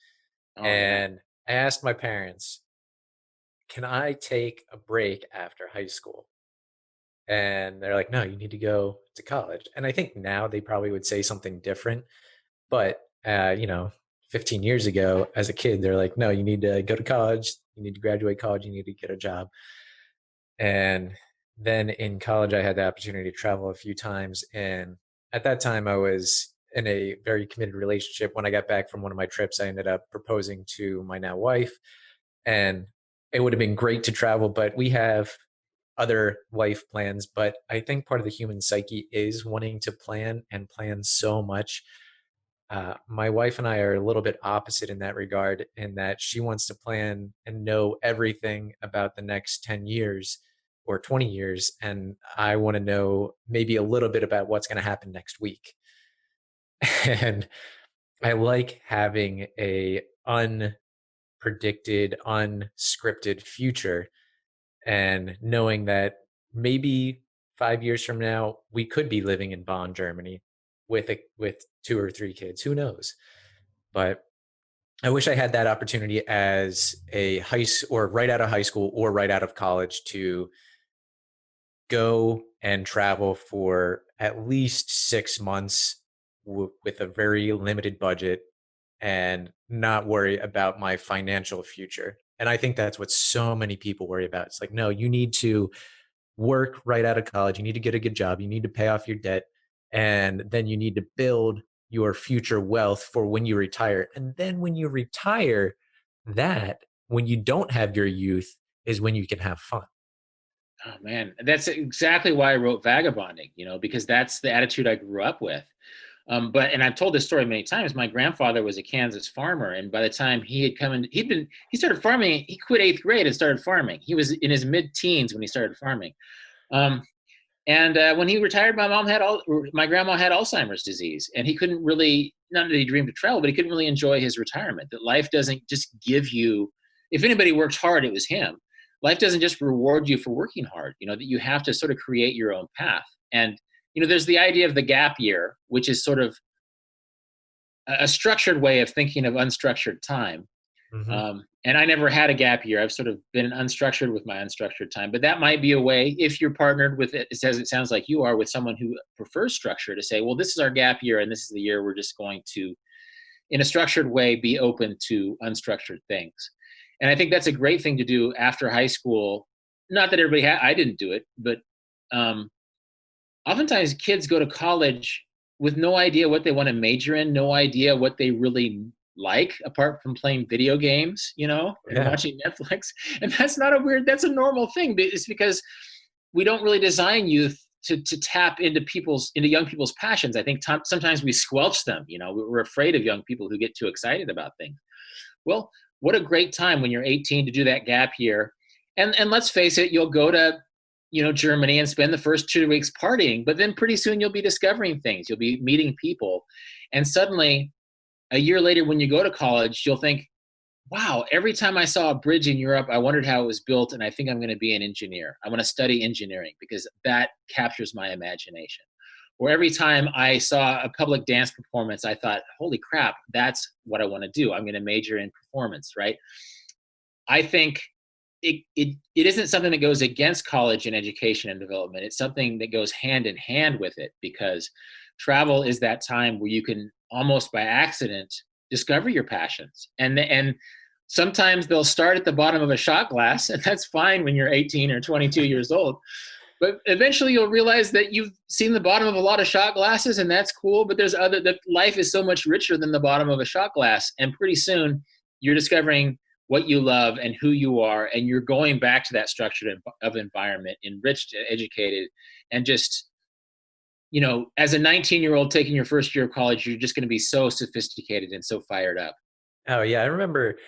And I asked my parents, can I take a break after high school? And they're like, no, you need to go to college. And I think now they probably would say something different. But, 15 years ago, as a kid, they're like, no, you need to go to college. You need to graduate college. You need to get a job. And then in college, I had the opportunity to travel a few times. And at that time, I was in a very committed relationship. When I got back from one of my trips, I ended up proposing to my now wife. And it would have been great to travel, but we have other life plans. But I think part of the human psyche is wanting to plan and plan so much. My wife and I are a little bit opposite in that regard, in that she wants to plan and know everything about the next 10 years or 20 years. And I want to know maybe a little bit about what's going to happen next week. And I like having a unpredicted, unscripted future, and knowing that maybe 5 years from now, we could be living in Bonn, Germany with 2 or 3 kids. Who knows? But I wish I had that opportunity as or right out of high school or right out of college to go and travel for at least 6 months with a very limited budget and not worry about my financial future. And I think that's what so many people worry about. It's like, no, you need to work right out of college. You need to get a good job. You need to pay off your debt. And then you need to build your future wealth for when you retire. And then when you retire, when you don't have your youth is when you can have fun. Oh man, that's exactly why I wrote Vagabonding, because that's the attitude I grew up with. And I've told this story many times. My grandfather was a Kansas farmer, and by the time he had come in, he started farming. He quit 8th grade and started farming. He was in his mid-teens when he started farming. And when he retired, my grandma had Alzheimer's disease, and he couldn't really, not that he dreamed of travel, but he couldn't really enjoy his retirement. That life doesn't just give you, if anybody worked hard, it was him. Life doesn't just reward you for working hard, that you have to sort of create your own path. And, there's the idea of the gap year, which is sort of a structured way of thinking of unstructured time. Mm-hmm. And I never had a gap year. I've sort of been unstructured with my unstructured time, but that might be a way, if you're partnered with it, as it sounds like you are, with someone who prefers structure, to say, well, this is our gap year, and this is the year we're just going to, in a structured way, be open to unstructured things. And I think that's a great thing to do after high school. Not that everybody I didn't do it, but oftentimes kids go to college with no idea what they want to major in, no idea what they really like, apart from playing video games, and watching Netflix. And that's a normal thing. It's because we don't really design youth to tap into young people's passions. I think sometimes we squelch them. We're afraid of young people who get too excited about things. Well, what a great time when you're 18 to do that gap year. And let's face it, you'll go to Germany and spend the first 2 weeks partying, but then pretty soon you'll be discovering things. You'll be meeting people. And suddenly, a year later, when you go to college, you'll think, wow, every time I saw a bridge in Europe, I wondered how it was built, and I think I'm going to be an engineer. I want to study engineering because that captures my imagination. Or every time I saw a public dance performance, I thought, holy crap, that's what I want to do. I'm going to major in performance, right? I think it isn't something that goes against college and education and development. It's something that goes hand in hand with it, because travel is that time where you can almost by accident discover your passions. And sometimes they'll start at the bottom of a shot glass, and that's fine when you're 18 or 22 years old. But eventually you'll realize that you've seen the bottom of a lot of shot glasses, and that's cool, but that life is so much richer than the bottom of a shot glass. And pretty soon you're discovering what you love and who you are, and you're going back to that structured of environment, enriched, educated, and just, as a 19-year-old taking your first year of college, you're just going to be so sophisticated and so fired up. Oh yeah, I remember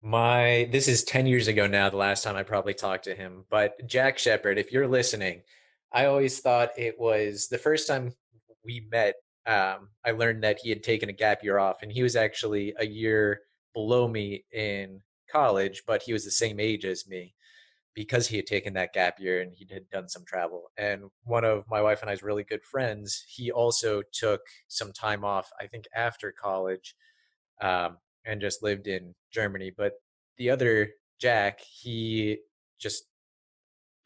this is 10 years ago now, the last time I probably talked to him, but Jack Shepard, if you're listening, I always thought it was the first time we met. I learned that he had taken a gap year off, and he was actually a year below me in college, but he was the same age as me because he had taken that gap year and he had done some travel. And one of my wife and I's really good friends, he also took some time off, I think after college, and just lived in Germany. But the other Jack, he just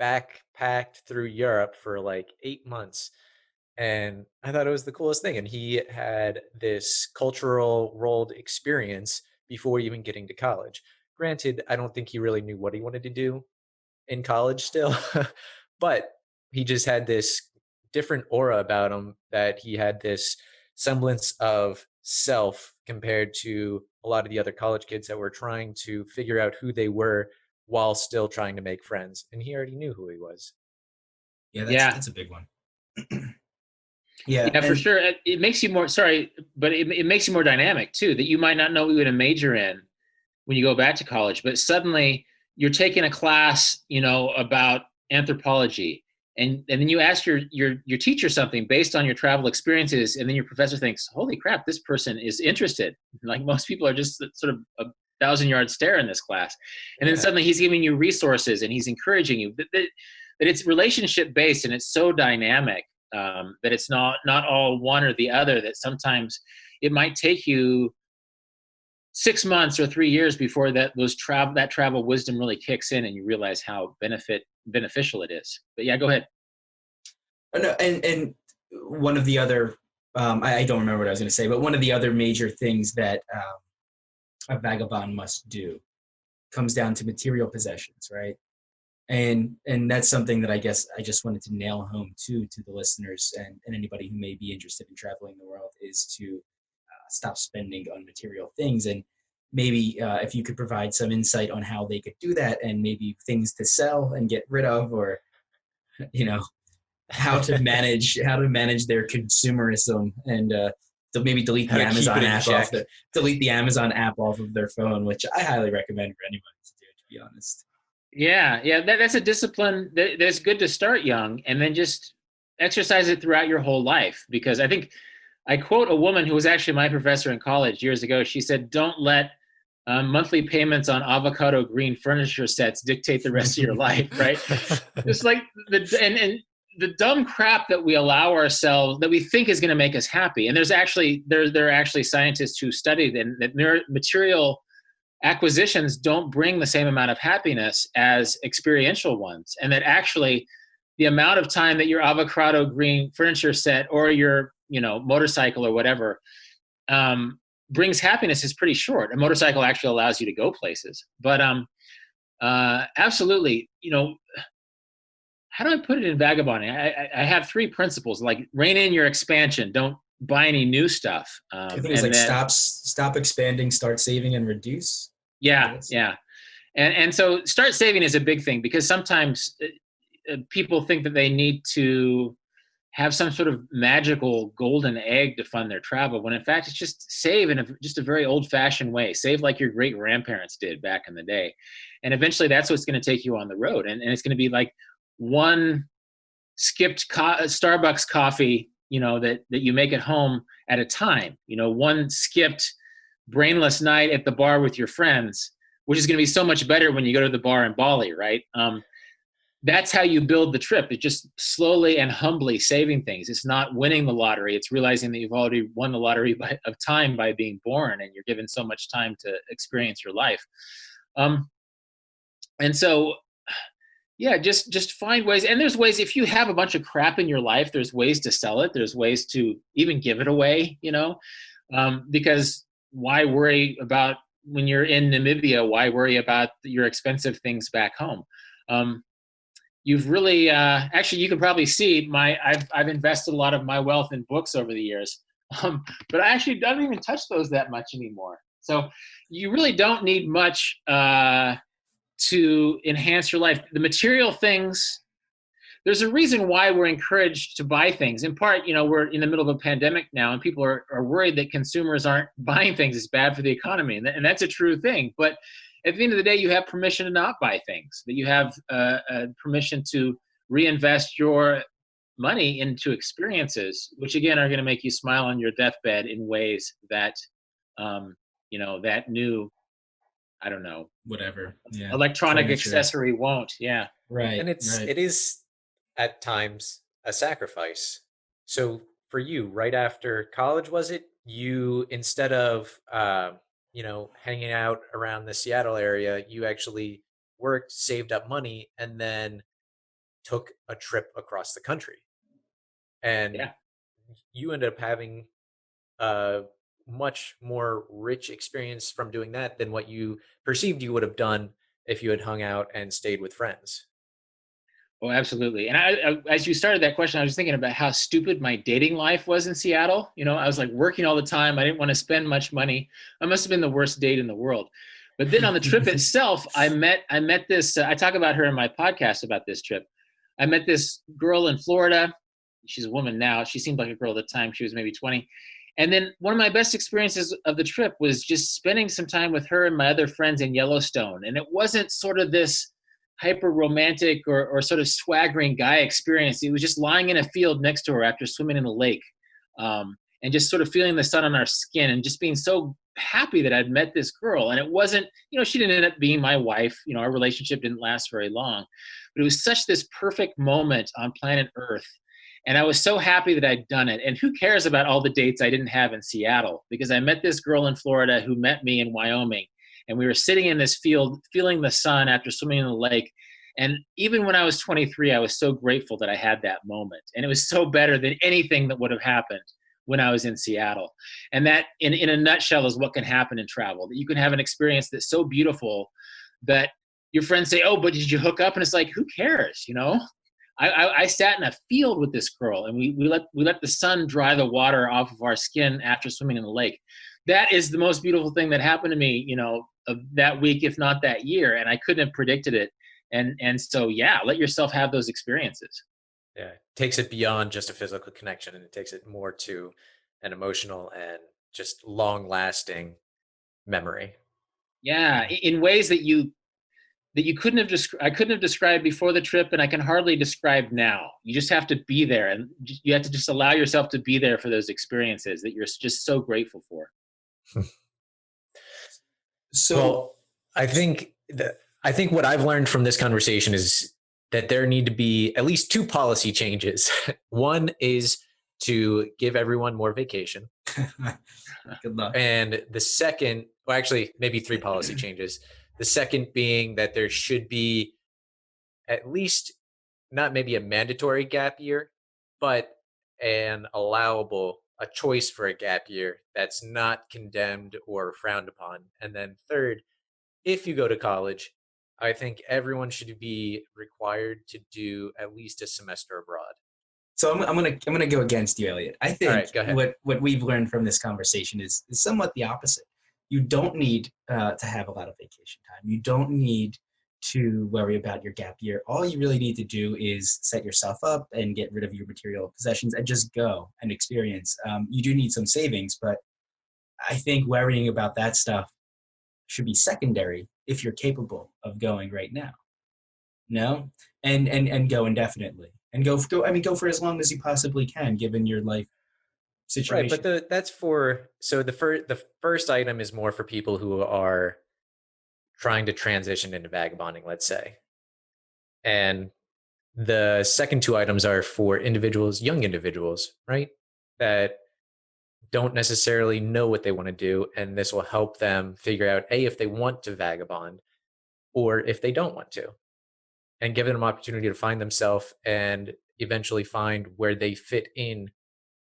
backpacked through Europe for like 8 months. And I thought it was the coolest thing. And he had this cultural world experience before even getting to college. Granted, I don't think he really knew what he wanted to do in college still, but he just had this different aura about him, that he had this semblance of self compared to a lot of the other college kids that were trying to figure out who they were while still trying to make friends. And he already knew who he was. Yeah, that's a big one. Yeah, for sure. It makes you more, but it makes you more dynamic too, that you might not know what you're going to major in when you go back to college, but suddenly you're taking a class, about anthropology, and then you ask your teacher something based on your travel experiences, and then your professor thinks, holy crap, this person is interested. Like most people are just sort of a 1,000-yard stare in this class. And then suddenly he's giving you resources and he's encouraging you. That it's relationship based, and it's so dynamic, that it's not all one or the other, that sometimes it might take you 6 months or 3 years before that travel wisdom really kicks in and you realize how beneficial it is. But yeah, go ahead. No, and one of the other, I don't remember what I was going to say, but one of the other major things that a vagabond must do comes down to material possessions, right? And that's something that I guess I just wanted to nail home to the listeners and anybody who may be interested in traveling the world, is to stop spending on material things. And maybe if you could provide some insight on how they could do that, and maybe things to sell and get rid of, or how to manage their consumerism, and maybe delete How the to keep it Amazon in app check. off of their phone, which I highly recommend for anybody to do, to be honest. Yeah, that's a discipline that's good to start young, and then just exercise it throughout your whole life. Because I think I quote a woman who was actually my professor in college years ago. She said, "Don't let monthly payments on avocado green furniture sets dictate the rest of your life." Right? It's like and the dumb crap that we allow ourselves, that we think is going to make us happy. And there are actually scientists who studied that material acquisitions don't bring the same amount of happiness as experiential ones, and that actually the amount of time that your avocado green furniture set or your motorcycle or whatever brings happiness is pretty short. A motorcycle actually allows you to go places, but absolutely, how do I put it in vagabonding? I have 3 principles: like rein in your expansion, don't buy any new stuff, I think it's and like then stop expanding, start saving, and reduce. yeah, Yes. yeah. And so start saving is a big thing, because sometimes people think that they need to have some sort of magical golden egg to fund their travel, when in fact it's just save in just a very old-fashioned way. Save like your great grandparents did back in the day, and eventually that's what's going to take you on the road. And it's going to be like one skipped Starbucks coffee, that you make at home at a time. One skipped brainless night at the bar with your friends, which is going to be so much better when you go to the bar in Bali, right? That's how you build the trip. It's just slowly and humbly saving things. It's not winning the lottery. It's realizing that you've already won the lottery of time by being born, and you're given so much time to experience your life. And so, yeah, just find ways. And there's ways, if you have a bunch of crap in your life, there's ways to sell it. There's ways to even give it away, because why worry about, when you're in Namibia, why worry about your expensive things back home? You've really actually, you can probably see I've invested a lot of my wealth in books over the years, but I actually don't even touch those that much anymore. So you really don't need much to enhance your life. The material things, there's a reason why we're encouraged to buy things. In part, we're in the middle of a pandemic now, and people are worried that consumers aren't buying things. It's bad for the economy, and that's a true thing. But at the end of the day, you have permission to not buy things, that you have permission to reinvest your money into experiences, which again are going to make you smile on your deathbed in ways that, that new, I don't know, Whatever. Yeah. electronic Furniture. accessory won't. Yeah. Right. And it is at times a sacrifice. So for you, right after college, was it, you, instead of hanging out around the Seattle area, you actually worked, saved up money, and then took a trip across the country? And Yeah. you ended up having a much more rich experience from doing that than what you perceived you would have done if you had hung out and stayed with friends. Oh, absolutely. And I, as you started that question, I was thinking about how stupid my dating life was in Seattle. I was like working all the time. I didn't want to spend much money. I must have been the worst date in the world. But then on the trip itself, I met this, I talk about her in my podcast about this trip. I met this girl in Florida. She's a woman now. She seemed like a girl at the time. She was maybe 20. And then one of my best experiences of the trip was just spending some time with her and my other friends in Yellowstone. And it wasn't sort of this hyper romantic or sort of swaggering guy experience. It was just lying in a field next to her after swimming in a lake, and just sort of feeling the sun on our skin, and just being so happy that I'd met this girl. And it wasn't, she didn't end up being my wife. Our relationship didn't last very long, but it was such this perfect moment on planet Earth. And I was so happy that I'd done it. And who cares about all the dates I didn't have in Seattle? Because I met this girl in Florida who met me in Wyoming. And we were sitting in this field, feeling the sun after swimming in the lake. And even when I was 23, I was so grateful that I had that moment. And it was so better than anything that would have happened when I was in Seattle. And that, in a nutshell, is what can happen in travel. That you can have an experience that's so beautiful that your friends say, "Oh, but did you hook up?" And it's like, who cares, I sat in a field with this girl, and we let the sun dry the water off of our skin after swimming in the lake. that is the most beautiful thing that happened to me, of that week, if not that year. And I couldn't have predicted it. And so, yeah, let yourself have those experiences. Yeah, it takes it beyond just a physical connection, and it takes it more to an emotional and just long-lasting memory. Yeah, in ways that you couldn't have I couldn't have described before the trip, and I can hardly describe now. You just have to be there, and you have to just allow yourself to be there for those experiences that you're just so grateful for. So, Well, I think what I've learned from this conversation is that there need to be at least two policy changes. One is to give everyone more vacation. good luck. And the second, well, actually, maybe three policy changes. The second being that there should be at least not maybe a mandatory gap year, but an allowable, a choice for a gap year that's not condemned or frowned upon. And then third, if you go to college, I think everyone should be required to do at least a semester abroad. So I'm gonna go against you, Elliot. I think All right, go ahead. what we've learned from this conversation is somewhat the opposite. You don't need to have a lot of vacation time. You don't need to worry about your gap year. All you really need to do is set yourself up and get rid of your material possessions and just go and experience. You do need some savings, but I think worrying about that stuff should be secondary if you're capable of going right now. No, and go indefinitely, and go. I mean, go for as long as you possibly can, given your life situation. Right, but that's for the first item is more for people who are trying to transition into vagabonding, let's say, and the second two items are for individuals, young individuals, right, that don't necessarily know what they want to do, and this will help them figure out if they want to vagabond or if they don't want to, and give them an opportunity to find themselves and eventually find where they fit in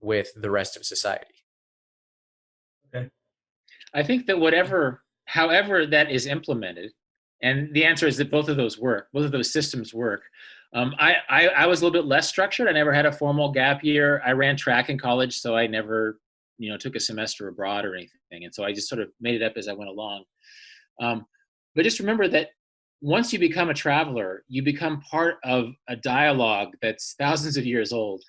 with the rest of society. Okay. I think that however that is implemented, and the answer is that both of those work, both of those systems work. I was a little bit less structured. I never had a formal gap year. I ran track in college, so I never, took a semester abroad or anything. And so I just sort of made it up as I went along. But just remember that once you become a traveler, you become part of a dialogue that's thousands of years old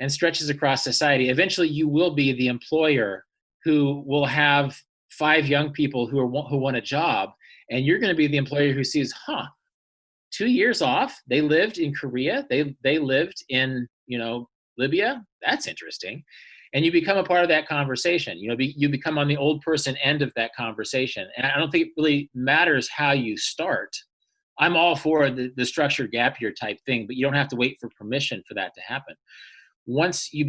and stretches across society. Eventually, you will be the employer who will have 5 young people who want a job, and you're going to be the employer who sees, 2 years off. They lived in Korea. They lived in Libya. That's interesting. And you become a part of that conversation. You become on the old person end of that conversation. And I don't think it really matters how you start. I'm all for the structured gap year type thing, but you don't have to wait for permission for that to happen. Once you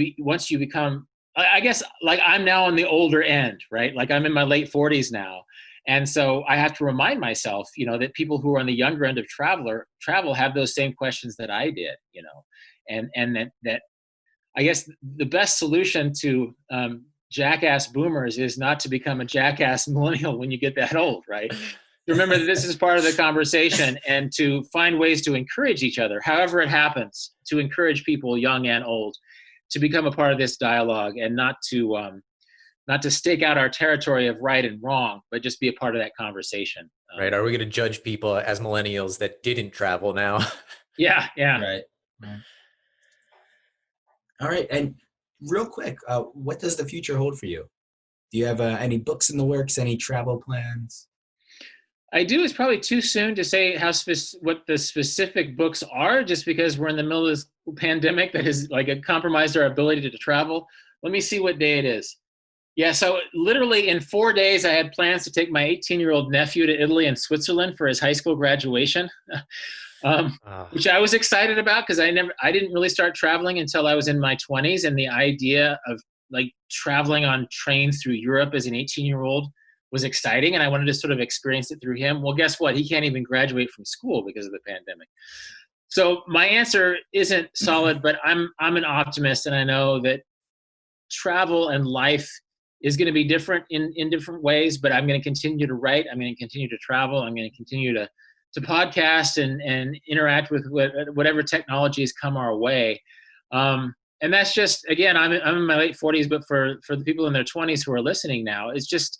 become, I guess, like I'm now on the older end, right? Like I'm in my late 40s now. And so I have to remind myself, that people who are on the younger end of travel have those same questions that I did, and that I guess the best solution to jackass boomers is not to become a jackass millennial when you get that old, right? Remember that this is part of the conversation, and to find ways to encourage each other, however it happens, to encourage people young and old to become a part of this dialogue, and not to stake out our territory of right and wrong, but just be a part of that conversation. Right. Are we going to judge people as millennials that didn't travel now? Yeah. Right. All right. And real quick, what does the future hold for you? Do you have any books in the works, any travel plans? I do. It's probably too soon to say what the specific books are, just because we're in the middle of this pandemic that has compromised our ability to travel. Let me see what day it is. Yeah, so literally in 4 days, I had plans to take my 18-year-old nephew to Italy and Switzerland for his high school graduation, which I was excited about because I didn't really start traveling until I was in my 20s, and the idea of traveling on trains through Europe as an 18-year-old was exciting, and I wanted to sort of experience it through him. Well, guess what? He can't even graduate from school because of the pandemic. So my answer isn't solid, but I'm an optimist, and I know that travel and life is going to be different in different ways, but I'm going to continue to write. I'm going to continue to travel. I'm going to continue to podcast and interact with whatever technologies come our way. And And that's just, again, I'm in my late 40s, but for the people in their 20s who are listening now, it's just,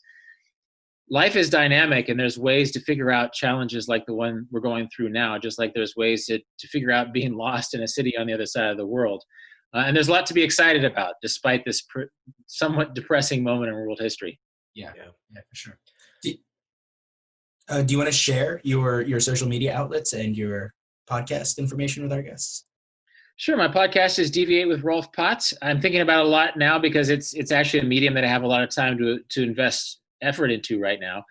life is dynamic, and there's ways to figure out challenges like the one we're going through now, just like there's ways to figure out being lost in a city on the other side of the world. And there's a lot to be excited about, despite this somewhat depressing moment in world history. Yeah, for sure. Do you want to share your social media outlets and your podcast information with our guests? Sure. My podcast is Deviate with Rolf Potts. I'm thinking about it a lot now because it's actually a medium that I have a lot of time to invest effort into right now.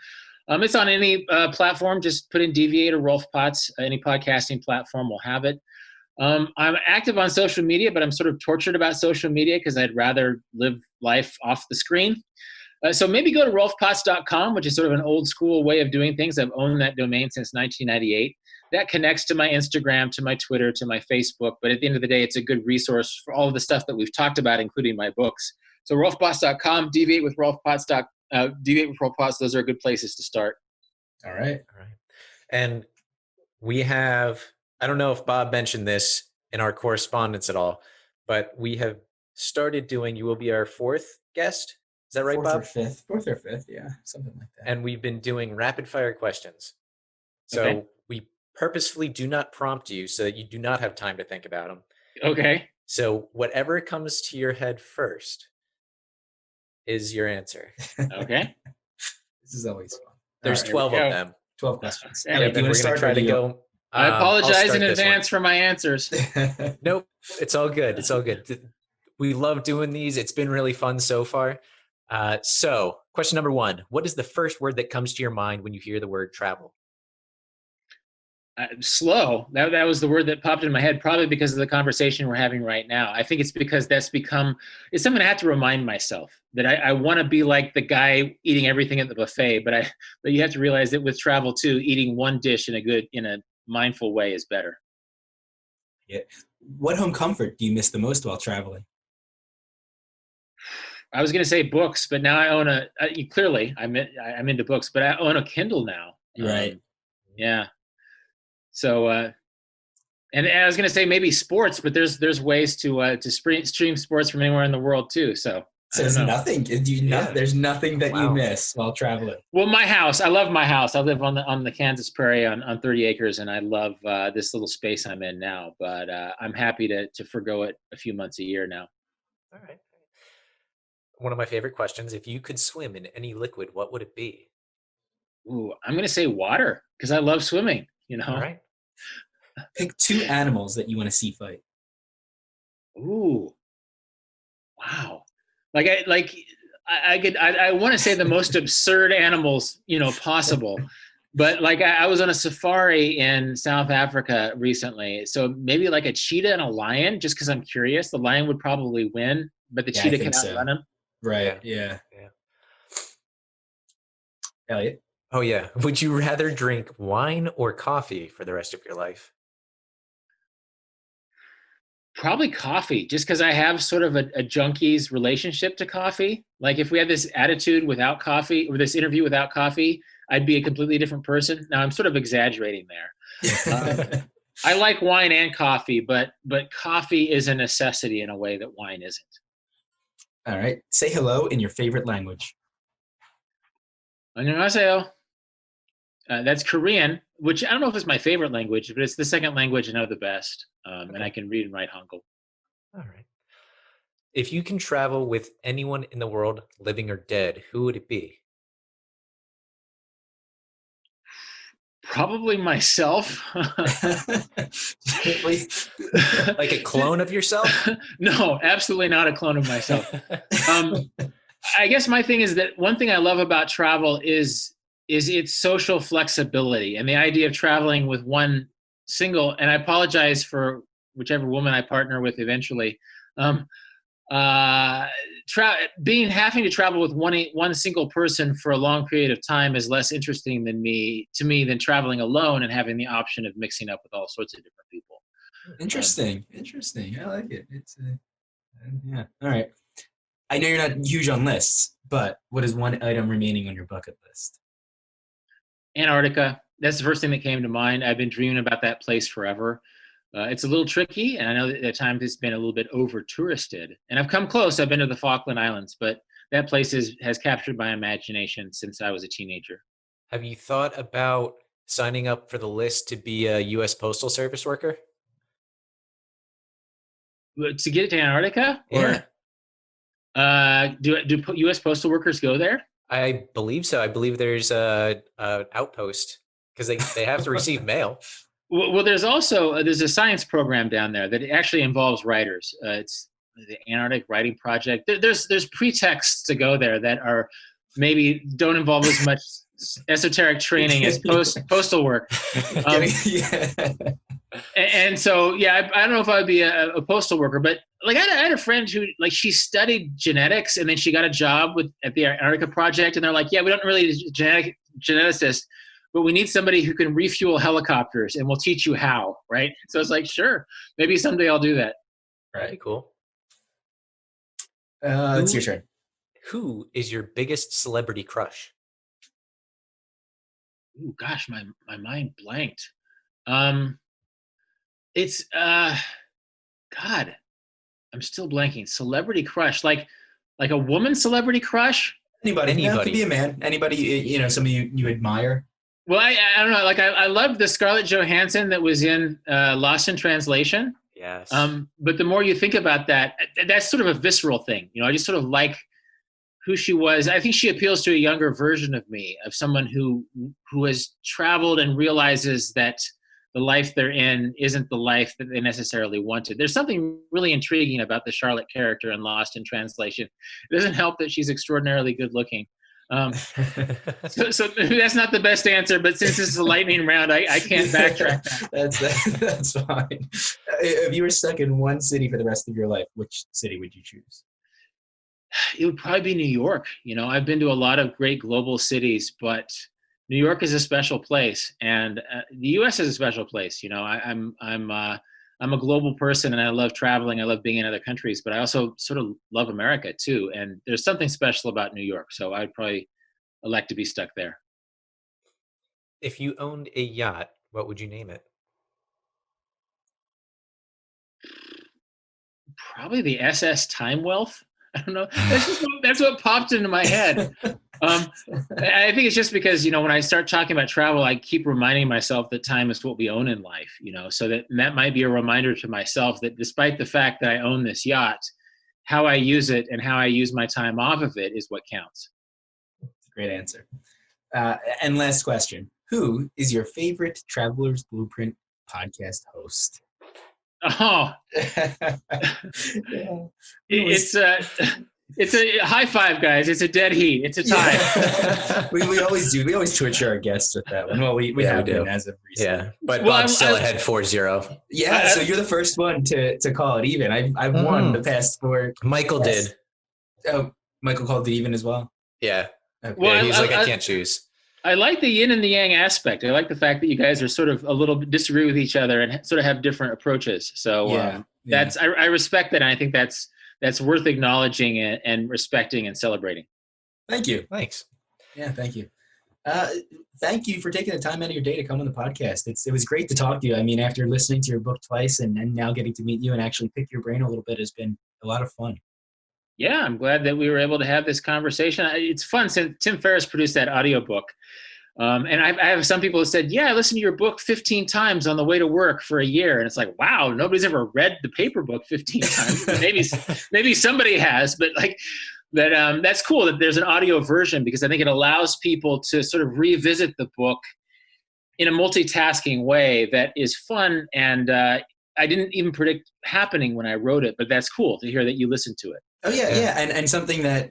It's on any platform. Just put in Deviate or Rolf Potts. Any podcasting platform will have it. I'm active on social media, but I'm sort of tortured about social media because I'd rather live life off the screen. So maybe go to rolfpotts.com, which is sort of an old school way of doing things. I've owned that domain since 1998. That connects to my Instagram, to my Twitter, to my Facebook. But at the end of the day, it's a good resource for all of the stuff that we've talked about, including my books. So rolfpotts.com, Deviate with Rolf Potts. Deviate with Rolf Potts. Those are good places to start. All right. And we have, I don't know if Bob mentioned this in our correspondence at all, but we have started doing, you will be our fourth guest. Is that right, Bob? Fourth or fifth, yeah, something like that. And we've been doing rapid fire questions. So Okay. we purposefully do not prompt you so that you do not have time to think about them. Okay. So whatever comes to your head first is your answer. Okay. This is always fun. There's All right, 12 of them. 12 questions. Yeah, Elliot, do you want to start? Try to go. I I'll apologize start in this one. advance for my answers. Nope, it's all good. It's all good. We love doing these. It's been really fun so far. So question number 1, what is the first word that comes to your mind when you hear the word travel? Slow. That was the word that popped in my head, probably because of the conversation we're having right now. I think it's because it's something I have to remind myself that I want to be like the guy eating everything at the buffet, but you have to realize that with travel too, eating one dish in a mindful way is better. Yeah. What home comfort do you miss the most while traveling? I was going to say books, but now I own clearly I'm into books, but I own a Kindle now. Right. Yeah. So, and I was going to say maybe sports, but there's ways to stream sports from anywhere in the world too. So there's nothing. There's nothing that you miss while traveling. Well, my house. I love my house. I live on the Kansas prairie on 30 acres, and I love this little space I'm in now. But I'm happy to forgo it a few months a year now. All right. One of my favorite questions: if you could swim in any liquid, what would it be? Ooh, I'm going to say water because I love swimming. All right. Pick 2 animals that you want to see fight. Ooh, wow! I want to say the most absurd animals possible, but I was on a safari in South Africa recently, so maybe like a cheetah and a lion, just because I'm curious. The lion would probably win, but the cheetah can outrun him. Right. Yeah. Elliot. Oh yeah. Would you rather drink wine or coffee for the rest of your life? Probably coffee, just because I have sort of a junkie's relationship to coffee. Like if we had this attitude without coffee, or this interview without coffee, I'd be a completely different person. Now I'm sort of exaggerating there. I like wine and coffee, but coffee is a necessity in a way that wine isn't. All right. Say hello in your favorite language. 안녕하세요. That's Korean, which I don't know if it's my favorite language, but it's the second language I know the best. And I can read and write Hangul. All right. If you can travel with anyone in the world, living or dead, who would it be? Probably myself. Like a clone of yourself? No, absolutely not a clone of myself. I guess my thing is that one thing I love about travel is its social flexibility and the idea of traveling with one single, and I apologize for whichever woman I partner with eventually, having to travel with one single person for a long period of time is less interesting to me than traveling alone and having the option of mixing up with all sorts of different people. Interesting. I like it. It's yeah. All right. I know you're not huge on lists, but what is one item remaining on your bucket list? Antarctica. That's the first thing that came to mind. I've been dreaming about that place forever. It's a little tricky, and I know that at times it's been a little bit over touristed. And I've come close. I've been to the Falkland Islands, but that place has captured my imagination since I was a teenager. Have you thought about signing up for the list to be a U.S. Postal Service worker? To get to Antarctica? Yeah. Do U.S. postal workers go there? I believe so. I believe there's a outpost because they have to receive mail. Well, there's also there's a science program down there that actually involves writers. It's the Antarctic Writing Project. There's pretexts to go there that are maybe don't involve as much esoteric training as postal work. And so, yeah, I don't know if I would be a postal worker, but like I had a friend who like she studied genetics and then she got a job at the Antarctica Project, and they're like, yeah, we don't really need a geneticist, but we need somebody who can refuel helicopters, and we'll teach you how, right? So it's like, sure, maybe someday I'll do that. Right, cool. It's your turn. Who is your biggest celebrity crush? Oh gosh, my mind blanked. It's God, I'm still blanking. Celebrity crush, like a woman celebrity crush. Anybody. It have to be a man. Anybody, somebody you admire. Well, I don't know. Like I loved the Scarlett Johansson that was in Lost in Translation. Yes. But the more you think about that, that's sort of a visceral thing. I just sort of like who she was. I think she appeals to a younger version of me, of someone who has traveled and realizes that the life they're in isn't the life that they necessarily wanted. There's something really intriguing about the Charlotte character in Lost in Translation. It doesn't help that she's extraordinarily good looking. So that's not the best answer, but since this is a lightning round, I can't backtrack that. That's fine. If you were stuck in one city for the rest of your life, which city would you choose? It would probably be New York. I've been to a lot of great global cities, but New York is a special place, and the U.S. is a special place. I'm a global person, and I love traveling. I love being in other countries, but I also sort of love America too. And there's something special about New York, so I'd probably elect to be stuck there. If you owned a yacht, what would you name it? Probably the SS Time Wealth. I don't know. That's what popped into my head. I think it's just because, when I start talking about travel, I keep reminding myself that time is what we own in life, so that might be a reminder to myself that despite the fact that I own this yacht, how I use it and how I use my time off of it is what counts. Great answer. And last question. Who is your favorite Traveler's Blueprint podcast host? Oh, it's a high five, guys. It's a dead heat. It's a tie. Yeah. we always do. We always torture our guests with that one. Well, we have been as of recently. Yeah, but Bob's still ahead 4-0. Yeah, so you're the first one to call it even. I've won the past 4. Michael did. Oh, Michael called it even as well? Yeah. Okay. Well, he's I can't choose. I like the yin and the yang aspect. I like the fact that you guys are sort of a little bit disagree with each other and sort of have different approaches. So I respect that. And I think that's worth acknowledging and respecting and celebrating. Thank you. Thanks. Yeah, thank you. Thank you for taking the time out of your day to come on the podcast. It was great to talk to you. I mean, after listening to your book twice and now getting to meet you and actually pick your brain a little bit has been a lot of fun. Yeah, I'm glad that we were able to have this conversation. It's fun since Tim Ferriss produced that audiobook. And I have some people who said, yeah, I listened to your book 15 times on the way to work for a year. And it's like, wow, nobody's ever read the paper book 15 times. maybe somebody has, but like that's cool that there's an audio version, because I think it allows people to sort of revisit the book in a multitasking way that is fun. And I didn't even predict happening when I wrote it, but that's cool to hear that you listened to it. Oh yeah. And something that,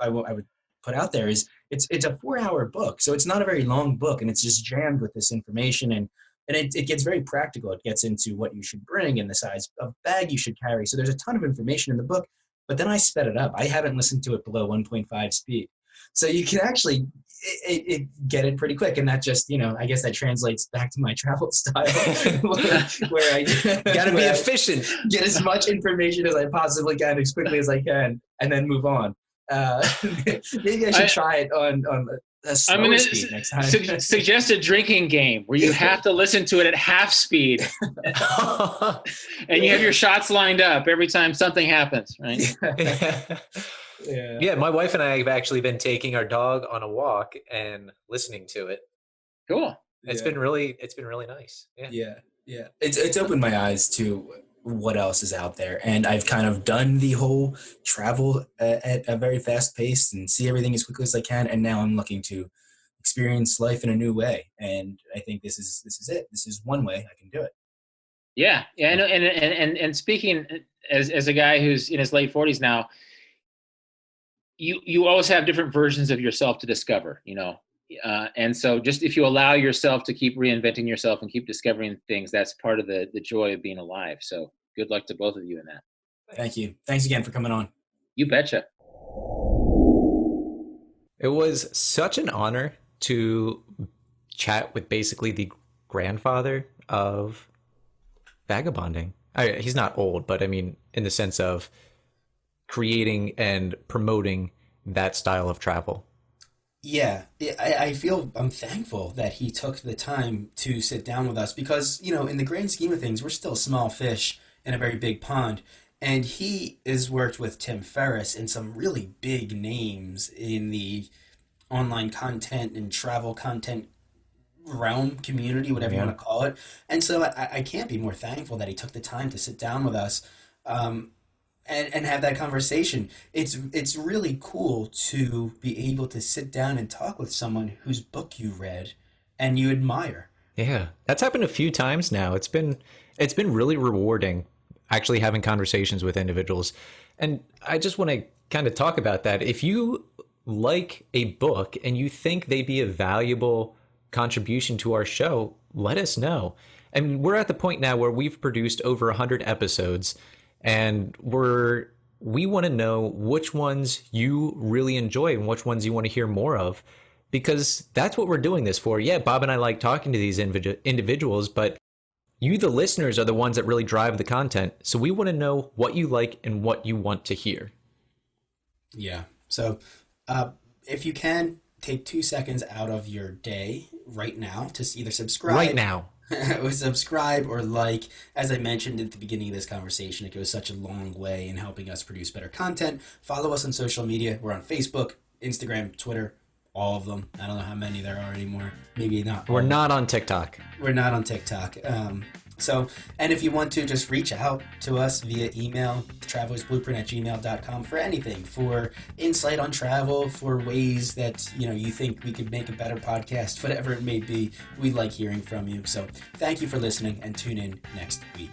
I would put out there is it's a 4-hour book. So it's not a very long book, and it's just jammed with this information, and it gets very practical. It gets into what you should bring and the size of bag you should carry. So there's a ton of information in the book, but then I sped it up. I haven't listened to it below 1.5 speed. So you can actually get it pretty quick. And that just, I guess that translates back to my travel style where I got to be efficient. Get as much information as I possibly can as quickly as I can and then move on. Maybe I should try it on a I'm going slower speed next time. to suggest a drinking game where you have to listen to it at half speed. And you have your shots lined up every time something happens, right? Yeah, my wife and I have actually been taking our dog on a walk and listening to it. Cool. It's been really nice. Yeah. It's opened my eyes to what else is out there, and I've kind of done the whole travel at a very fast pace and see everything as quickly as I can, and now I'm looking to experience life in a new way, and I think this is it. This is one way I can do it. Yeah. And speaking as a guy who's in his late 40s now, you always have different versions of yourself to discover, and so just if you allow yourself to keep reinventing yourself and keep discovering things, that's part of the joy of being alive. So good luck to both of you in that. Thank you. Thanks again for coming on. You betcha. It was such an honor to chat with basically the grandfather of vagabonding. He's not old, but I mean, in the sense of creating and promoting that style of travel. Yeah, I'm thankful that he took the time to sit down with us because, in the grand scheme of things, we're still small fish in a very big pond. And he has worked with Tim Ferriss and some really big names in the online content and travel content realm, community, whatever you want to call it. And so I can't be more thankful that he took the time to sit down with us and have that conversation. It's really cool to be able to sit down and talk with someone whose book you read and you admire. Yeah, that's happened a few times now. It's been really rewarding actually having conversations with individuals. And I just want to kind of talk about that. If you like a book and you think they'd be a valuable contribution to our show, let us know. I mean, we're at the point now where we've produced over 100 episodes, and we want to know which ones you really enjoy and which ones you want to hear more of, because that's what we're doing this for. Yeah, Bob and I like talking to these individuals, but you, the listeners, are the ones that really drive the content. So we want to know what you like and what you want to hear. Yeah. So if you can, take 2 seconds out of your day right now to either subscribe. Right now. Or subscribe or like. As I mentioned at the beginning of this conversation, it goes such a long way in helping us produce better content. Follow us on social media. We're on Facebook, Instagram, Twitter, all of them. I don't know how many there are anymore. Maybe not. We're not on TikTok. We're not on TikTok. And if you want to, just reach out to us via email, travelersblueprint@gmail.com for anything, for insight on travel, for ways that, you think we could make a better podcast, whatever it may be. We'd like hearing from you. So thank you for listening and tune in next week.